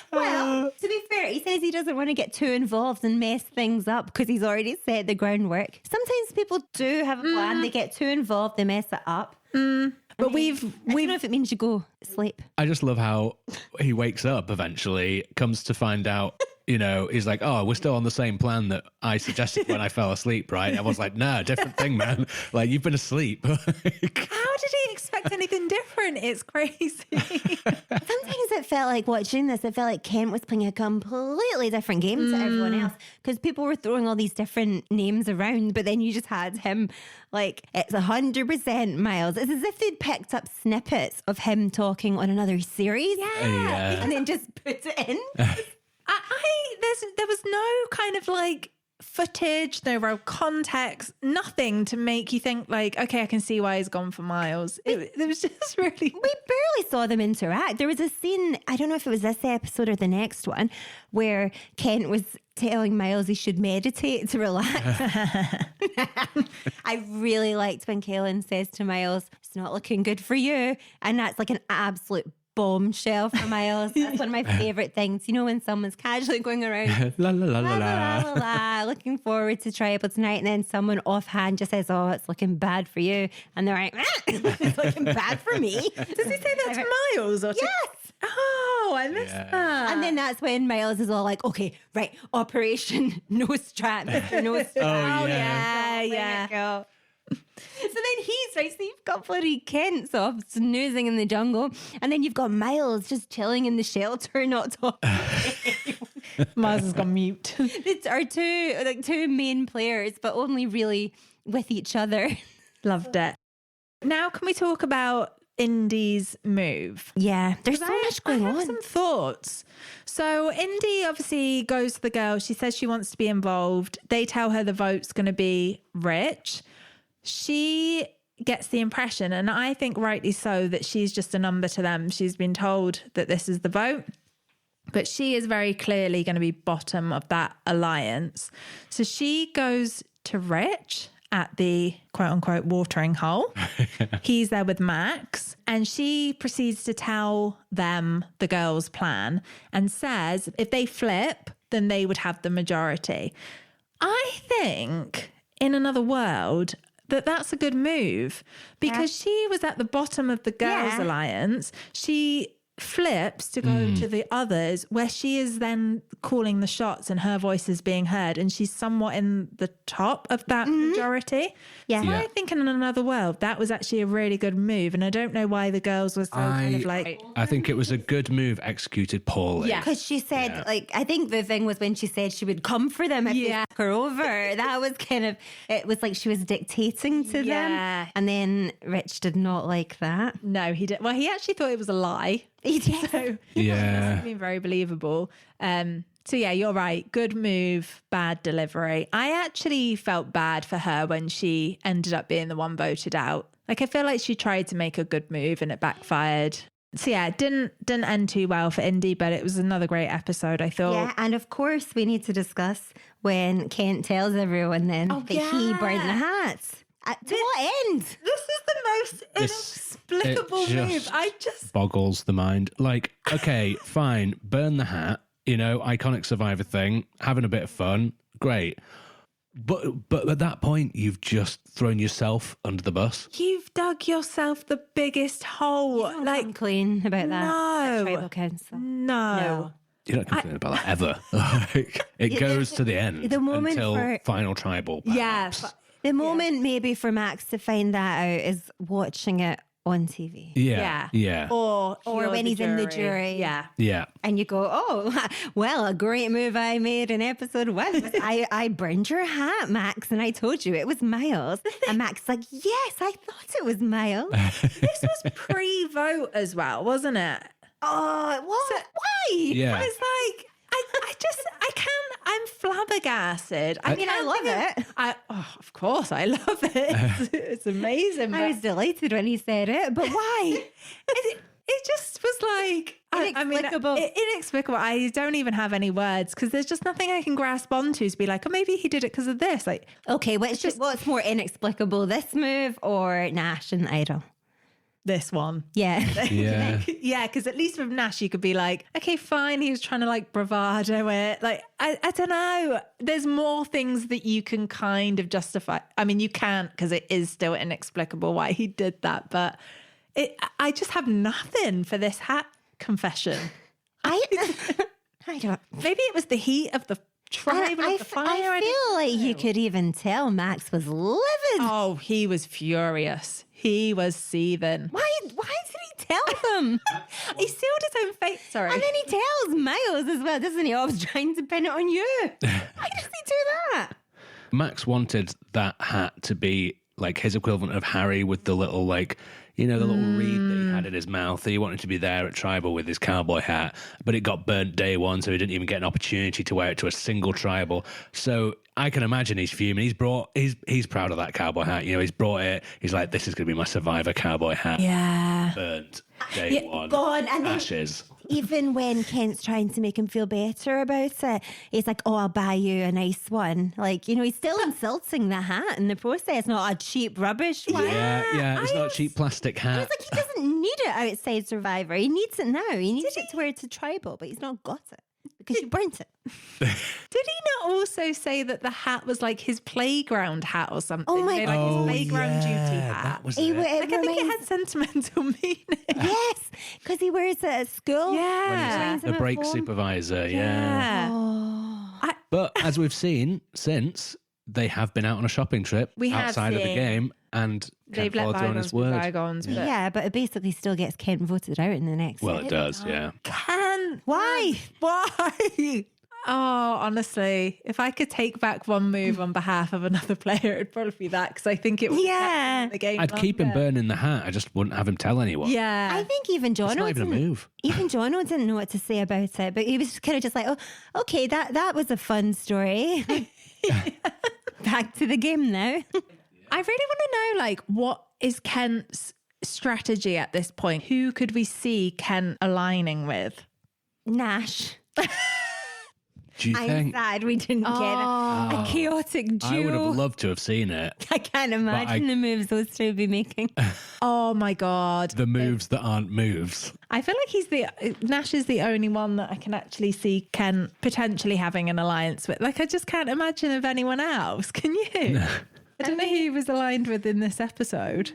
But to be fair, he says he doesn't want to get too involved and mess things up because he's already set the groundwork. Sometimes people do have a plan; they get too involved, they mess it up. But I don't know if it means you go sleep. I just love how he wakes up eventually, comes to find out, you know, he's like, oh, we're still on the same plan that I suggested when I fell asleep, right? I was like, nah, different thing, man. Like, you've been asleep. how did he expect anything different? It's crazy. Sometimes it felt like watching this, it felt like Kent was playing a completely different game to everyone else because people were throwing all these different names around, but then you just had him like, it's 100% Miles. It's as if they'd picked up snippets of him talking on another series and then just put it in. There was no kind of like footage, no real context, nothing to make you think like, okay, I can see why he's gone for Miles. It was just really... We barely saw them interact. There was a scene, I don't know if it was this episode or the next one, where Kent was telling Miles he should meditate to relax. I really liked when Kaelin says to Miles, it's not looking good for you. And that's like an absolute bombshell for Miles. That's one of my favorite things. You know, when someone's casually going around La la la la la, la. la, la, la, looking forward to tribal tonight, and then someone offhand just says, oh, it's looking bad for you. And they're like, it's looking bad for me. Does he say that to Miles? Or to... Yes. Oh, I missed that. And then that's when Miles is all like, okay, right, Operation No Strap, Mr. No Strap. Oh, yeah. Yeah. Go. So then he starts, so you've got bloody Kent off snoozing in the jungle, and then you've got Miles just chilling in the shelter, not talking. Miles has gone mute. It's our two main players, but only really with each other. Loved it. Now, can we talk about Indy's move? Yeah, there's so much going I have on. some thoughts. So Indy obviously goes to the girls. She says she wants to be involved. They tell her the vote's going to be Rich. She gets the impression, and I think rightly so, that she's just a number to them. She's been told that this is the vote, but she is very clearly going to be bottom of that alliance. So she goes to Rich at the quote unquote watering hole. He's there with Max, and she proceeds to tell them the girls' plan and says if they flip, then they would have the majority. I think in another world that's a good move because she was at the bottom of the girls' alliance. She flips to go to the others where she is then calling the shots and her voice is being heard and she's somewhat in the top of that majority. Yeah. So I think in another world that was actually a really good move, and I don't know why the girls were so kind of like, I think it was a good move executed poorly. Yeah. Because she said, I think the thing was when she said she would come for them if they took her over. That was kind of, it was like she was dictating to them. And then Rich did not like that. no, he did. Well, he actually thought it was a lie. He did. So Yeah. it's been very believable. So yeah, you're right. Good move, bad delivery. I actually felt bad for her when she ended up being the one voted out. Like, I feel like she tried to make a good move and it backfired. So yeah, it didn't end too well for Indy, but it was another great episode, I thought. Yeah, and of course we need to discuss when Kent tells everyone then that he burned the hats. To what end? This is the most inexplicable move. I just boggles the mind. Like, okay, fine, burn the hat, you know, iconic Survivor thing, having a bit of fun, great. But at that point, you've just thrown yourself under the bus. You've dug yourself the biggest hole. Like clean about that. No. Tribal council. No. You don't complain about that ever. Like, it goes to the end the moment until final tribal. Perhaps. Yeah. The moment maybe for Max to find that out is watching it on TV. Yeah. Or when he's in the jury. Yeah. Yeah. And you go, oh, well, a great move I made in episode 1. I burned your hat, Max, and I told you it was Miles. And Max like, yes, I thought it was Miles. This was pre-vote as well, wasn't it? Oh, what? Why? Yeah. I was like, I can't, I'm flabbergasted. I mean, I love it. Of course, I love it. It's amazing. I was delighted when he said it, but why? It just was like Inexplicable. Inexplicable. I don't even have any words because there's just nothing I can grasp onto to be like, oh, maybe he did it because of this. Like, Okay, what's more inexplicable, this move or Nash and Idol? this one. Yeah. Yeah. Yeah, because at least with Nash, you could be like, okay, fine. He was trying to like bravado it. Like, I don't know. There's more things that you can kind of justify. I mean, you can't because it is still inexplicable why he did that. But I just have nothing for this hat confession. I don't. Maybe it was the heat of the tribe of the fire. I feel like you could even tell Max was livid. Oh, he was furious. He was seething. Why did he tell them? He sealed his own fate. Sorry. And then he tells Miles as well, doesn't he? I was trying to pin it on you. Why does he do that? Max wanted that hat to be like his equivalent of Harry with the little like, you know, the little reed that he had in his mouth. He wanted to be there at Tribal with his cowboy hat, but it got burnt day one, so he didn't even get an opportunity to wear it to a single Tribal. So I can imagine he's fuming. He's proud of that cowboy hat. You know, he's brought it. He's like, this is going to be my Survivor cowboy hat. Yeah. Burnt day one. God, and then ashes. even when Kent's trying to make him feel better about it, he's like, oh, I'll buy you a nice one. Like, you know, he's still insulting the hat in the process, not a cheap rubbish one. Yeah. It's not a cheap plastic hat. It's like he doesn't need it outside Survivor. He needs it now. He needs it to wear to Tribal, but he's not got it because you burnt it. Did he not also say that the hat was like his playground hat or something? Oh my Like God. his playground duty hat. That was He it. wa- Like, I think it had sentimental meaning. Yes, because he wears it at school. Yeah. Trains him The at break home. supervisor, Yeah. Oh. But as we've seen since, they have been out on a shopping trip We have outside of the seen. game, and They've Kent let followed through on bygones his be word. bygones. But Yeah, but it basically still gets Kent voted out in the next. Well, it bit. does, yeah. Why? Why? Oh, honestly, if I could take back one move on behalf of another player, it'd probably be that because I think it would Yeah. the game. I'd keep him longer. burning the hat. I just wouldn't have him tell anyone. Yeah. I think even It's Jono not even a move. Even Jono didn't know what to say about it, but he was kind of just like, "Oh, okay, that was a fun story." Back to the game now. I really want to know, like, what is Kent's strategy at this point? Who could we see Kent aligning with? Nash. Do you I'm think? sad we didn't get a chaotic duo. I would have loved to have seen it. I can't imagine the moves those two would be making. Oh my God. The moves that aren't moves. I feel like Nash is the only one that I can actually see Kent potentially having an alliance with. Like, I just can't imagine of anyone else. Can you? I don't know who he was aligned with in this episode.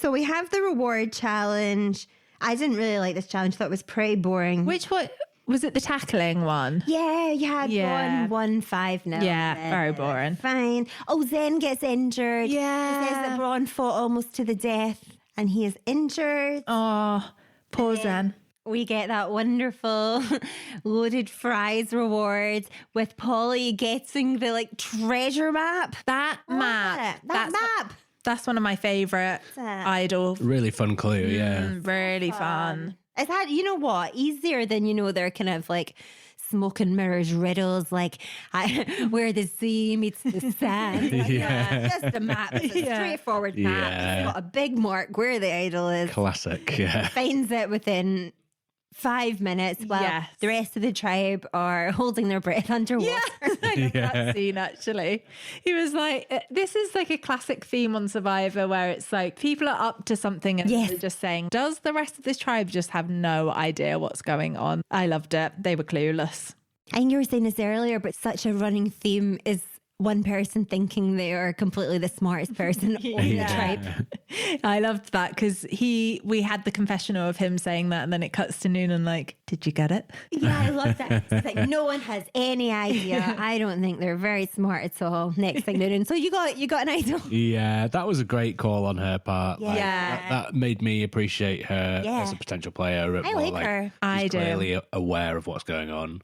So we have the reward challenge. I didn't really like this challenge. I thought it was pretty boring. Which one? Was it the tackling one? Yeah, you had Yeah. 1-5-0. Yeah, very boring. Fine. Oh, Zen gets injured. Yeah. He says that Brawn fought almost to the death and he is injured. Oh, poor Zen. We get that wonderful loaded fries reward with Polly getting the like treasure map. That map. That map. That's one of my favourite idol. Really fun clue, yeah. Really fun. It's had, you know what, easier than, you know, their kind of like smoke and mirrors riddles, like where the sea meets the sand. Like, just a map. It's a straightforward map. Yeah. It's got a big mark where the idol is. Classic, yeah. Finds it within 5 minutes while the rest of the tribe are holding their breath underwater. I love that scene, actually. He was like, this is like a classic theme on Survivor where it's like people are up to something and they're just saying, does the rest of this tribe just have no idea what's going on? I loved it. They were clueless. And you were saying this earlier, but such a running theme is one person thinking they are completely the smartest person on the tribe. I loved that because we had the confessional of him saying that and then it cuts to Noonan like, did you get it? Yeah, I love that. It's like no one has any idea. I don't think they're very smart at all. Next thing Noonan. So you got an idol. Yeah, that was a great call on her part. Like, that made me appreciate her as a potential player. I like her. I do. Clearly aware of what's going on.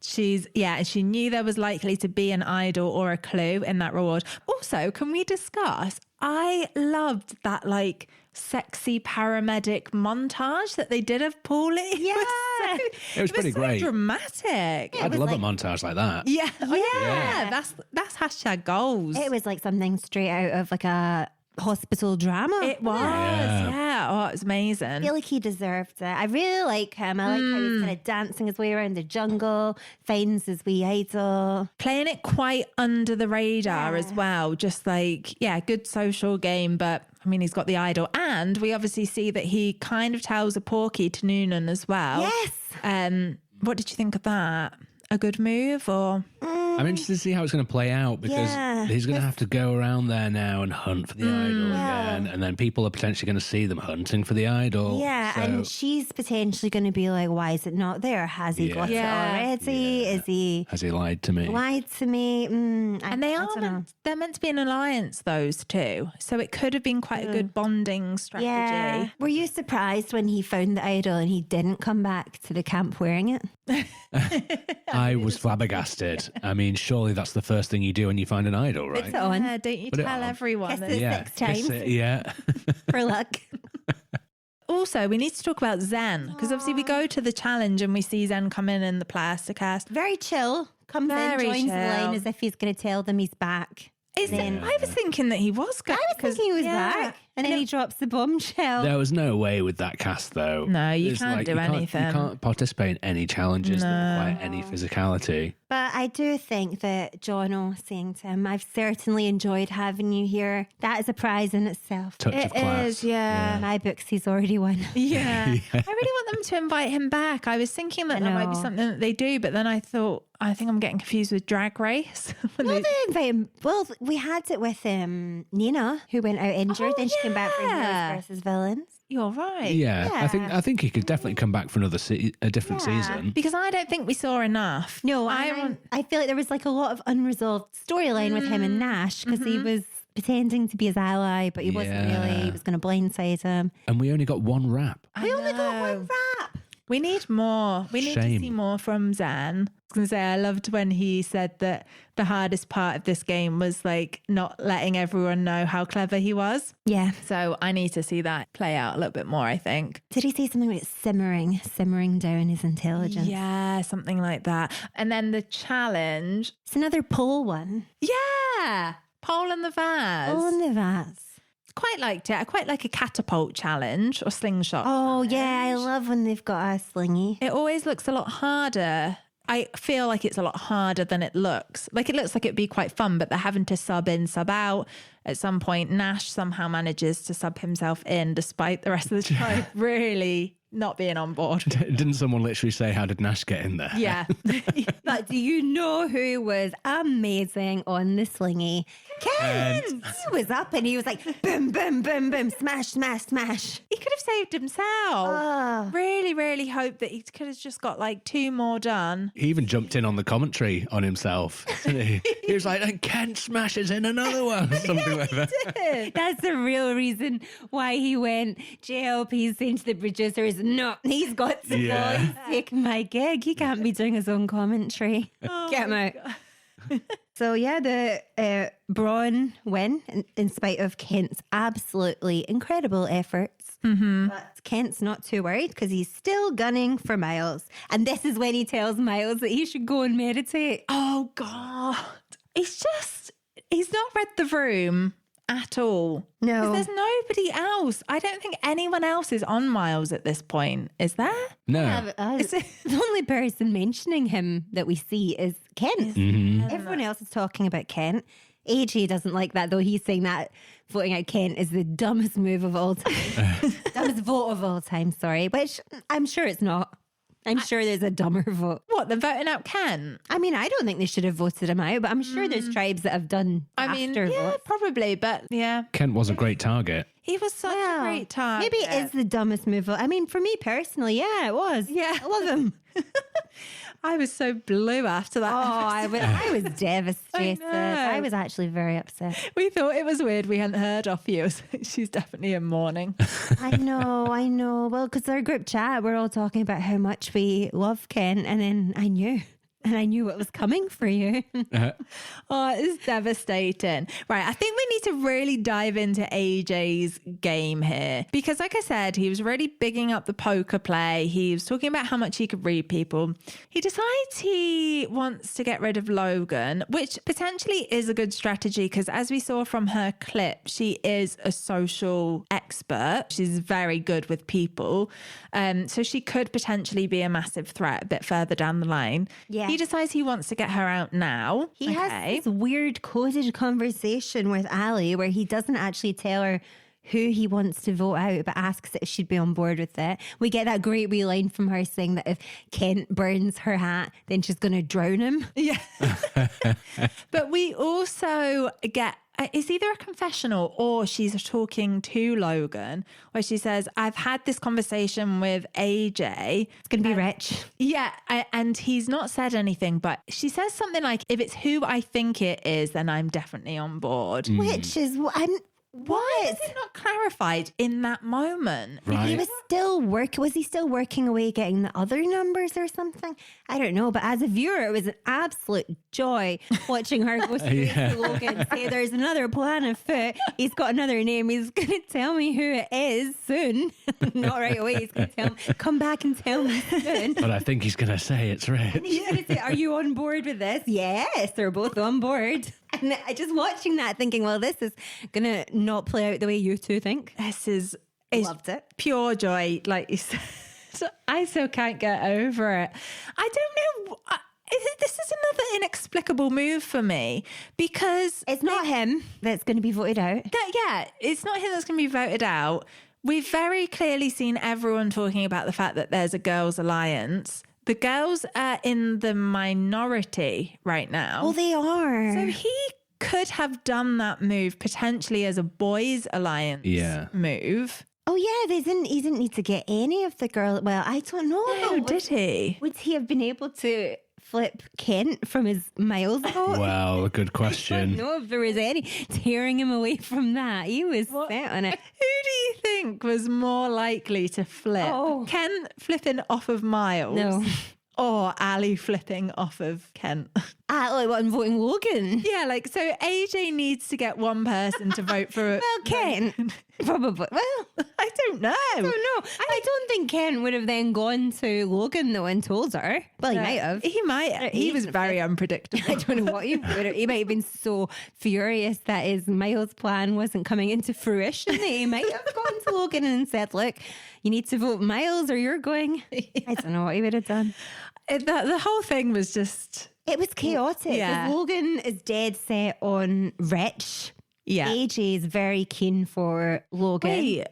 And she knew there was likely to be an idol or a clue in that reward. Also, can we discuss? I loved that like sexy paramedic montage that they did of Paulie. Yeah, it was pretty great. Dramatic. I'd love a montage like that. Yeah. That's hashtag goals. it was like something straight out of like a hospital drama. It was. Yeah. Oh, it was amazing. I feel like he deserved it. I really like him. I like how he's kind of dancing his way around the jungle, finds his wee idol. Playing it quite under the radar as well. Just like, good social game. But I mean, he's got the idol. And we obviously see that he kind of tells a porky to Noonan as well. Yes. What did you think of that? A good move or? I'm interested to see how it's going to play out because he's going to have to go around there now and hunt for the idol again. And then people are potentially going to see them hunting for the idol. Yeah, So- and she's potentially going to be like, why is it not there? Has he got it already? Yeah. Is he Has he lied to me? lied to me? And they're meant to be an alliance, those two. So it could have been quite a good bonding strategy. Yeah. Were you surprised when he found the idol and he didn't come back to the camp wearing it? I was flabbergasted. I mean, surely that's the first thing you do when you find an idol, right? It's on. Don't you Put it tell on. everyone? Kiss it 6 times Yeah. for luck. Also, we need to talk about Zen because obviously we go to the challenge and we see Zen come in the plaster cast. Very chill. Comes Very in, joins the chill. line as if he's going to tell them he's back. I was thinking that he was going. I was thinking he was back. And then he drops the bombshell. There was no way with that cast, though. No, you It's can't do anything. You can't participate in any challenges that require any physicality. But I do think that Jono saying to him, I've certainly enjoyed having you here. That is a prize in itself. Touch of class. is, yeah. In my books, he's already won. Yeah. I really want them to invite him back. I was thinking that might be know. something that they do, but then I thought, I think I'm getting confused with Drag Race. When Well, they- they invite him. Well, we had it with Nina, who went out injured. Then she came back for yeah. Heroes versus Villains. You're right. Yeah, Yeah. I think he could definitely come back for a different season. Because I don't think we saw enough. No, I I feel like there was like a lot of unresolved storyline with him and Nash because he was pretending to be his ally, but he wasn't really. He was going to blindside him. And we only got one rap. We only got one rap. We need more. We need to Shame. see more from Zen. I was going to say, I loved when he said that the hardest part of this game was like not letting everyone know how clever he was. Yeah. So I need to see that play out a little bit more, I think. Did he say something about simmering down his intelligence? Yeah, something like that. And then the challenge. It's another pole one. Yeah. Pole in the vase. Pole in the vase. Quite liked it. I quite like a catapult challenge or slingshot. Oh, yeah. I love when they've got a slingy. It always looks a lot harder I feel like it's a lot harder than it looks. Like, it looks like it'd be quite fun, but they're having to sub in, sub out. At some point, Nash somehow manages to sub himself in despite the rest of the tribe really not being on board. Didn't someone literally say, how did Nash get in there? Yeah. But do you know who was amazing on the slingy? Ken! He was up and he was like, boom, boom, boom, boom, smash, smash, smash. He could have saved himself. Really, really hope that he could have just got like 2 more done. He even jumped in on the commentary on himself. Didn't he was like, and Ken smashes in another one. Something like that. That's the real reason why he went. JLP's saying to the producers, no, he's got to go. He's taking my gig. He can't be doing his own commentary. Get him out. So yeah, the Brawn win in spite of Kent's absolutely incredible efforts. But Kent's not too worried because he's still gunning for Miles. And this is when he tells Miles that he should go and meditate. Oh, God. He's not read the room at all. No. There's nobody else. I don't think anyone else is on Miles at this point. Is there? No. The only person mentioning him that we see is Kent. Everyone else is talking about Kent. AJ doesn't like that, though. He's saying that voting out Kent is the dumbest move of all time. Dumbest vote of all time, sorry. Which I'm sure it's not. I'm sure there's a dumber vote. What, they're voting out Kent? I mean, I don't think they should have voted him out, but I'm sure there's tribes that have done after yeah, votes. probably, but yeah. Kent was a great target. He was such a great target. Maybe it is the dumbest move. I mean, for me personally, yeah, it was. Yeah. I love him. I was so blue after that. I was devastated. I know. I was actually very upset. We thought it was weird we hadn't heard off you. She's definitely in mourning. I know. Well, because our group chat, we're all talking about how much we love Ken, and then I knew what was coming for you. Oh, it's devastating. Right, I think we need to really dive into AJ's game here. Because like I said, he was really bigging up the poker play. He was talking about how much he could read people. He decides he wants to get rid of Logan, which potentially is a good strategy because as we saw from her clip, she is a social expert. She's very good with people. So she could potentially be a massive threat a bit further down the line. Yeah. He decides he wants to get her out now. He has this weird coded conversation with Ali where he doesn't actually tell her who he wants to vote out, but asks if she'd be on board with it. We get that great wee line from her saying that if Kent burns her hat, then she's going to drown him. Yeah. But we also get, it's either a confessional or she's talking to Logan where she says, I've had this conversation with AJ. It's going to be rich. Yeah. And he's not said anything, but she says something like, if it's who I think it is, then I'm definitely on board. Which is Why is it not clarified in that moment? Right. He was still was he still working away getting the other numbers or something? I don't know. But as a viewer, it was an absolute joy watching her go straight to Logan and say, there's another plan afoot. He's got another name. He's going to tell me who it is soon. Not right away. He's going to tell me, come back and tell me soon. But I think he's going to say it's Rich. He's going to say, are you on board with this? Yes, they're both on board. And I just watching that thinking, well, this is going to not play out the way you two think. This is Loved it. Pure joy, like you said. So I still can't get over it. I don't know. This is another inexplicable move for me because It's not him that's going to be voted out. It's not him that's going to be voted out. We've very clearly seen everyone talking about the fact that there's a girls' alliance. The girls are in the minority right now. Well, they are. So he could have done that move potentially as a boys' alliance move. Oh, yeah, he didn't need to get any of the girls. Well, I don't know. No, did he? Would he have been able to flip Kent from his Miles vote? Well, a good I question. don't know if there was any tearing him away from that. He was set on it. Who do you think was more likely to flip? Oh. Ken flipping off of Miles? No. Or Ali flipping off of Kent? I'm voting Logan. Yeah, like, so AJ needs to get one person to vote for it. Well, Kent, probably. Well, I don't know. I don't know. I don't think Kent would have then gone to Logan though and told her. Well, he might have. He might. He was very unpredictable. I don't know what he would have. He might have been so furious that his Miles plan wasn't coming into fruition that he might have gone to Logan and said, look, you need to vote Miles or you're going. I don't know what he would have done. The whole thing was just... It was chaotic. Yeah. Logan is dead set on Rich. Yeah. AJ is very keen for Logan. Wait.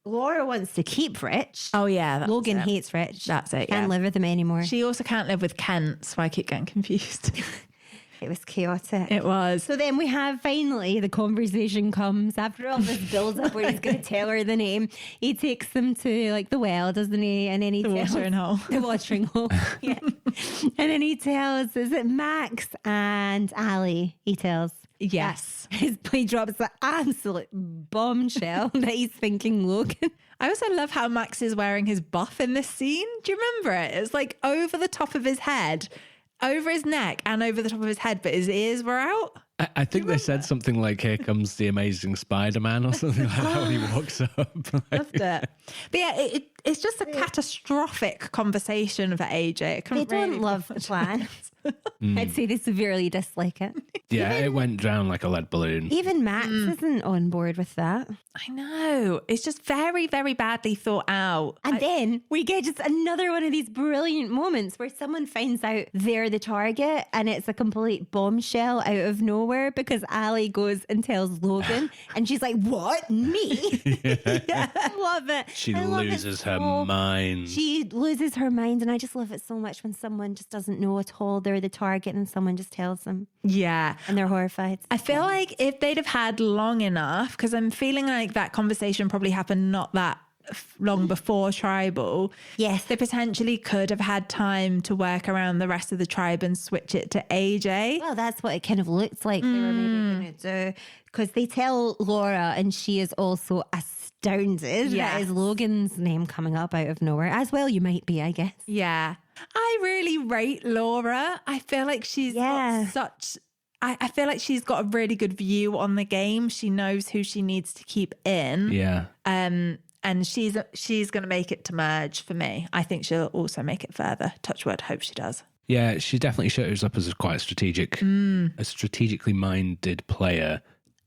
Laura wants to keep Rich. Oh, yeah. That's Logan it. hates Rich. That's it, Can't yeah. live with him anymore. She also can't live with Kent, so I keep getting confused. It was chaotic. It was. So then we have finally the conversation comes after all this build up where he's going to tell her the name. He takes them to like the well, doesn't he? And then he tells watering hole. The watering hole. Yeah. And then he tells, is it Max and Ali? He tells. Yes. He drops the absolute bombshell that he's thinking Logan. I also love how Max is wearing his buff in this scene. Do you remember it? It's like over the top of his head, over his neck and over the top of his head, but his ears were out. I think they said something like, here comes the amazing Spider-Man or something like that when he walks up. Loved it. But yeah, it's just a catastrophic conversation for AJ. It They couldn't don't really love the plan. I'd say they severely dislike it. Yeah, it went down like a lead balloon. Even Max isn't on board with that. I know. It's just very, very badly thought out. And then we get just another one of these brilliant moments where someone finds out they're the target and it's a complete bombshell out of nowhere because Ali goes and tells Logan and she's like, what? Me? Yeah. I love it. She I love it loses her so- mind. She loses her mind and I just love it so much when someone just doesn't know at all they're the target and someone just tells them Yeah. and they're horrified. I feel like if they'd have had long enough, because I'm feeling like that conversation probably happened not that long before tribal. Yes. They potentially could have had time to work around the rest of the tribe and switch it to AJ. Well, that's what it kind of looked like they were maybe going to do because they tell Laura and she is also astounded Yes. that is Logan's name coming up out of nowhere. As well, you might be, I guess. Yeah. I really rate Laura. I feel like she's got such... I feel like she's got a really good view on the game. She knows who she needs to keep in. Yeah. And she's going to make it to merge for me. I think she'll also make it further. Touch wood. Hope she does. Yeah, she definitely shows up as quite a strategically minded player.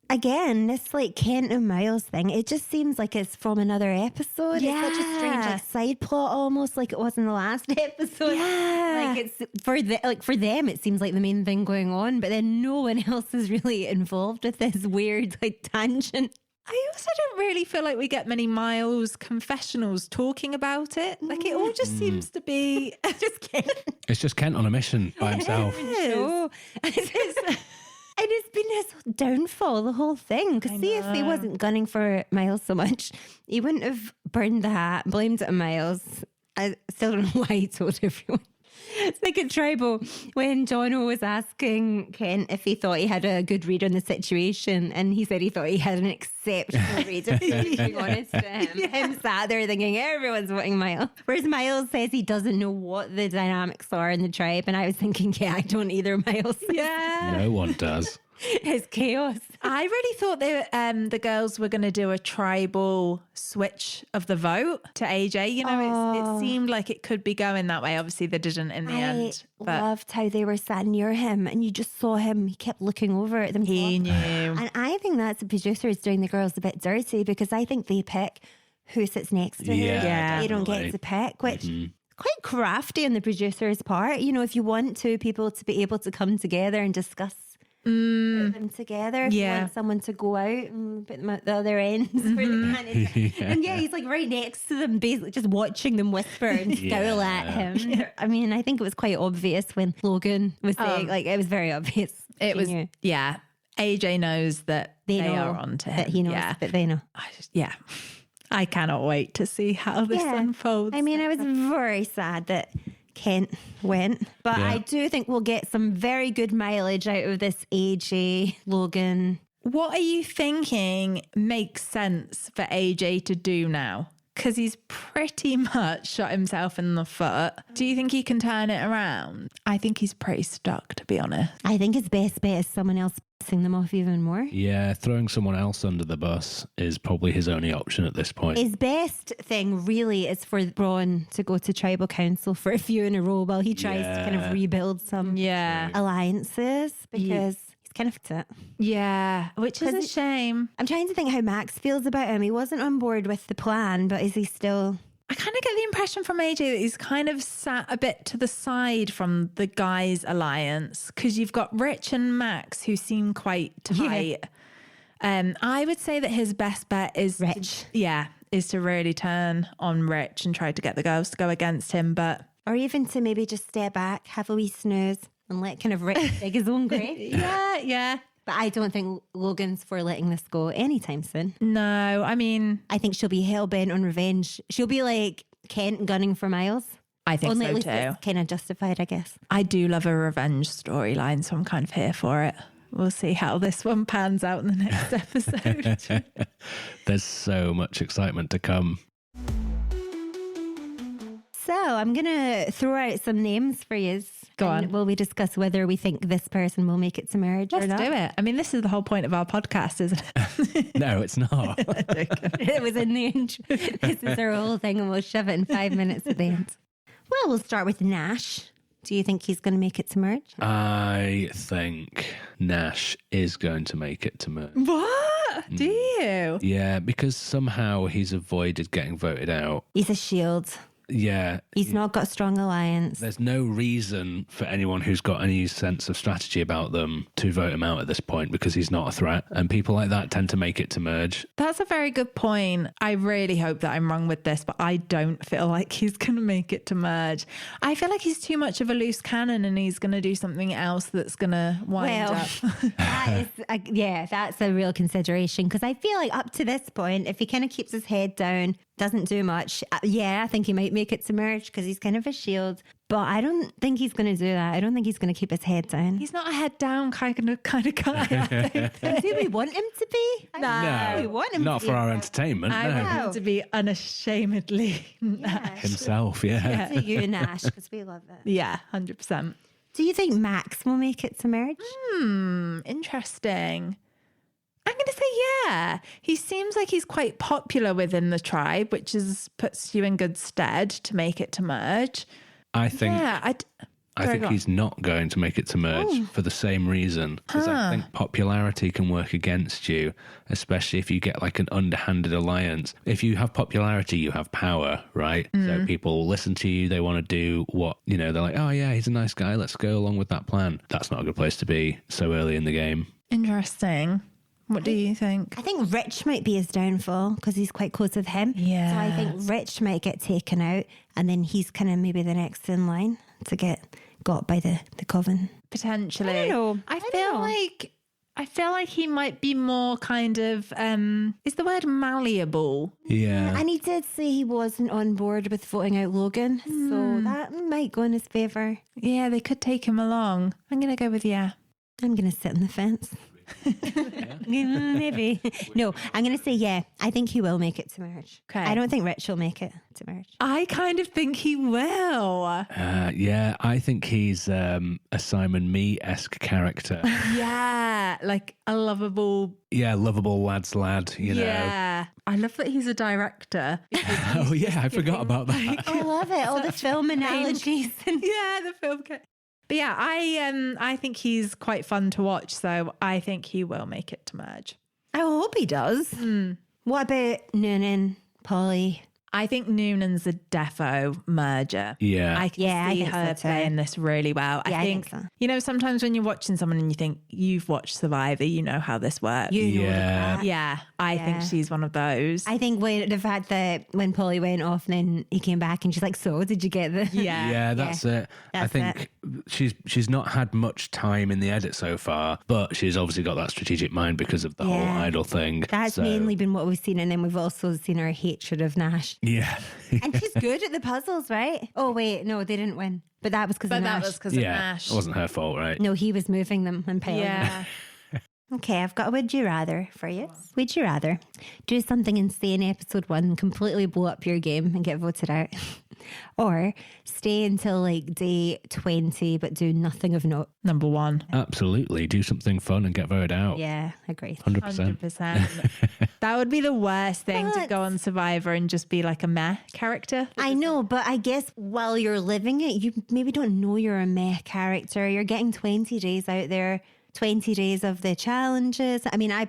Again, this like Kent and Miles thing, it just seems like it's from another episode. Yeah. It's such a strange like, side plot almost like it was in the last episode. Yeah. Like it's for them it seems like the main thing going on, but then no one else is really involved with this weird like tangent. I also don't really feel like we get many Miles confessionals talking about it. Like it all just seems to be just Kent. It's just Kent on a mission by himself. So, and it's been his downfall, the whole thing. Because see, if he wasn't gunning for Miles so much, he wouldn't have burned the hat, blamed it on Miles. I still don't know why he told everyone. It's like a tribal when Jono was asking Kent if he thought he had a good read on the situation, and he said he thought he had an exceptional read. If he's being honest to him. Him sat there thinking everyone's voting Miles. Whereas Miles says he doesn't know what the dynamics are in the tribe, and I was thinking, yeah, I don't either, Miles. Yeah. No one does. It's chaos. I really thought the girls were going to do a tribal switch of the vote to AJ. You know, it seemed like it could be going that way. Obviously, they didn't in the end. But loved how they were sat near him and you just saw him. He kept looking over at them. he knew. And I think that's the producers doing the girls a bit dirty because I think they pick who sits next to Yeah, her. They don't definitely. get to pick, which... Quite crafty on the producer's part. You know, if you want two people to be able to come together and discuss put them together, if you want someone to go out and put them at the other ends where they can't. And he's like right next to them, basically just watching them whisper and scowl at him. I mean, I think it was quite obvious when Logan was saying, like, it was very obvious. It was, AJ knows that they know are on to him. that he knows that they know. I cannot wait to see how this unfolds. I mean, I was very sad that Kent went, but I do think we'll get some very good mileage out of this AJ Logan. What are you thinking makes sense for AJ to do now? Because he's pretty much shot himself in the foot. Do you think he can turn it around? I think he's pretty stuck, to be honest. I think his best bet is someone else pissing them off even more. Yeah, throwing someone else under the bus is probably his only option at this point. His best thing really is for Brawn to go to tribal council for a few in a row while he tries to kind of rebuild some alliances because he's kind of fucked it. Yeah, which is a shame. I'm trying to think how Max feels about him. He wasn't on board with the plan, but is he still I kind of get the impression from AJ that he's kind of sat a bit to the side from the guys' alliance because you've got Rich and Max who seem quite tight. I would say that his best bet is Rich. Is to really turn on Rich and try to get the girls to go against him. But Or even to maybe just step back, have a wee snooze and let kind of Rich dig his own grave. yeah. But I don't think Logan's for letting this go anytime soon. No, I mean, I think she'll be hell-bent on revenge. She'll be like Kent gunning for Miles. I think Only so at least too. it's kind of justified, I guess. I do love a revenge storyline, so I'm kind of here for it. We'll see how this one pans out in the next episode. There's so much excitement to come. So I'm going to throw out some names for you. Go on. Will we discuss whether we think this person will make it to marriage or Let's not? do it. I mean, this is the whole point of our podcast, isn't it? No, it's not. It was in the intro. This is our whole thing and we'll shove it in 5 minutes at the end. Well, we'll start with Nash. Do you think he's going to make it to merge? I think Nash is going to make it to merge. What? Do you? Yeah, because somehow he's avoided getting voted out. He's a shield. Yeah. He's not got a strong alliance. There's no reason for anyone who's got any sense of strategy about them to vote him out at this point because he's not a threat. And people like that tend to make it to merge. That's a very good point. I really hope that I'm wrong with this, but I don't feel like he's going to make it to merge. I feel like he's too much of a loose cannon and he's going to do something else that's going to wind up. That's a real consideration because I feel like up to this point, if he kind of keeps his head down, doesn't do much, I think he might make it to merge because he's kind of a shield. But I don't think he's going to do that. I don't think he's going to keep his head down. He's not a head down kind of guy. Do we want him to be? No, we want him not to for be. our entertainment. I want No. him to be unashamedly Nash. Himself, yeah. To you, Nash, because we love it. Yeah, 100%. Do you think Max will make it to merge? Interesting. I'm going to say yeah. He seems like he's quite popular within the tribe, which puts you in good stead to make it to merge. I think Yeah, I think he's not going to make it to merge for the same reason. Because I think popularity can work against you, especially if you get like an underhanded alliance. If you have popularity, you have power, right? So people listen to you. They want to do what, they're like, oh yeah, he's a nice guy. Let's go along with that plan. That's not a good place to be so early in the game. Interesting. What do you think? I think Rich might be his downfall because he's quite close with him. Yeah. So I think Rich might get taken out and then he's kind of maybe the next in line to get got by the coven. Potentially. I don't know. I feel like he might be more kind of is the word malleable? Yeah. And he did say he wasn't on board with voting out Logan. So that might go in his favour. Yeah, they could take him along. I'm going to go with yeah. I'm going to sit on the fence. Maybe. No, I'm going to say yeah. I think he will make it to marriage. Okay. I don't think Rich will make it to marriage. I kind of think he will. Yeah, I think he's a Simon Me-esque character. Yeah, like a lovable. Yeah, lovable lad's lad, Yeah. I love that he's a director. Oh yeah, I forgot about that. I love it. All the film analogies. Yeah, the film. But yeah, I think he's quite fun to watch, so I think he will make it to merge. I hope he does. What about Noonan, Polly? I think Noonan's a defo merger. Yeah. I can Yeah, I see think her so too. playing this really well. Yeah, I think so. Sometimes when you're watching someone and you think you've watched Survivor, you know how this works. You know the Yeah. crack. Yeah, I think she's one of those. I think the fact that when Polly went off and then he came back and she's like, so did you get the... Yeah, that's it. I That's think she's not had much time in the edit so far, but she's obviously got that strategic mind because of the whole idol thing. That's So, mainly been what we've seen. And then we've also seen her hatred of Nash. Yeah. And she's good at the puzzles, right? Oh, wait, no, they didn't win. But that was because of but Nash. that was because of Yeah. Nash. It wasn't her fault, right? No, he was moving them and piling them. Yeah. Okay, I've got a would you rather for you. Would you rather do something insane episode 1, completely blow up your game and get voted out? Or stay until like day 20 but do nothing of note? Number one. Absolutely. Do something fun and get voted out. Yeah, agreed. 100%. 100%. That would be the worst thing to But- go on Survivor and just be like a meh character. I know, but I guess while you're living it, you maybe don't know you're a meh character. You're getting 20 days out there, 20 days of the challenges. I mean, I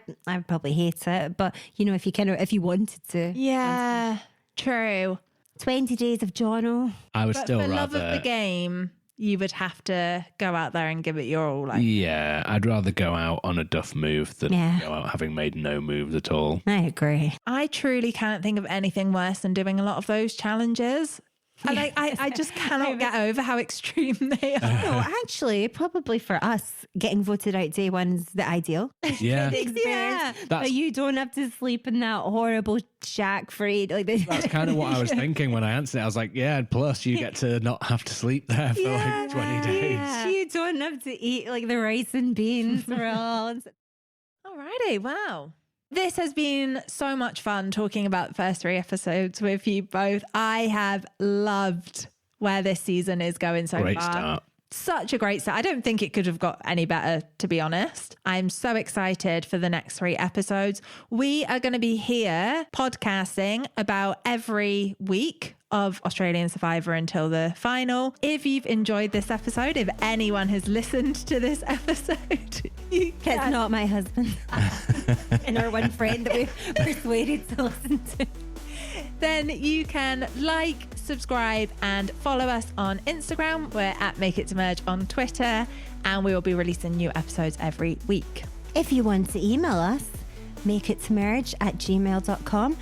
probably hate it, but if you wanted to. Yeah, true. 20 Days of Jono. I would But still for rather. love of the game, you would have to go out there and give it your all. Like, Yeah, I'd rather go out on a duff move than Yeah. go out having made no moves at all. I agree. I truly can't think of anything worse than doing a lot of those challenges. And I just cannot get over how extreme they are. No, actually, probably for us, getting voted out day one is the ideal. Yeah. The experience. That's- That you don't have to sleep in that horrible shack for 8 like this. That's kind of what I was thinking when I answered it. I was like, yeah, and plus you get to not have to sleep there for like 20 days. You don't have to eat like the rice and beans for all. Alrighty, wow. This has been so much fun talking about the first 3 episodes with you both. I have loved where this season is going so Great far. start. Such a great start. I don't think it could have got any better, to be honest. I'm so excited for the next 3 episodes. We are going to be here podcasting about every week of Australian Survivor until the final. If you've enjoyed this episode, if anyone has listened to this episode, you It's can not my husband and our one friend that we persuaded to listen to. then you can like, subscribe, and follow us on Instagram. We're at Make It To Merge on Twitter, and we will be releasing new episodes every week. If you want to email us, makeittomerge@gmail.com.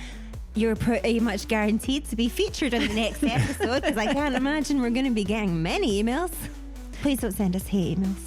You're pretty much guaranteed to be featured in the next episode because I can't imagine we're going to be getting many emails. Please don't send us hate emails.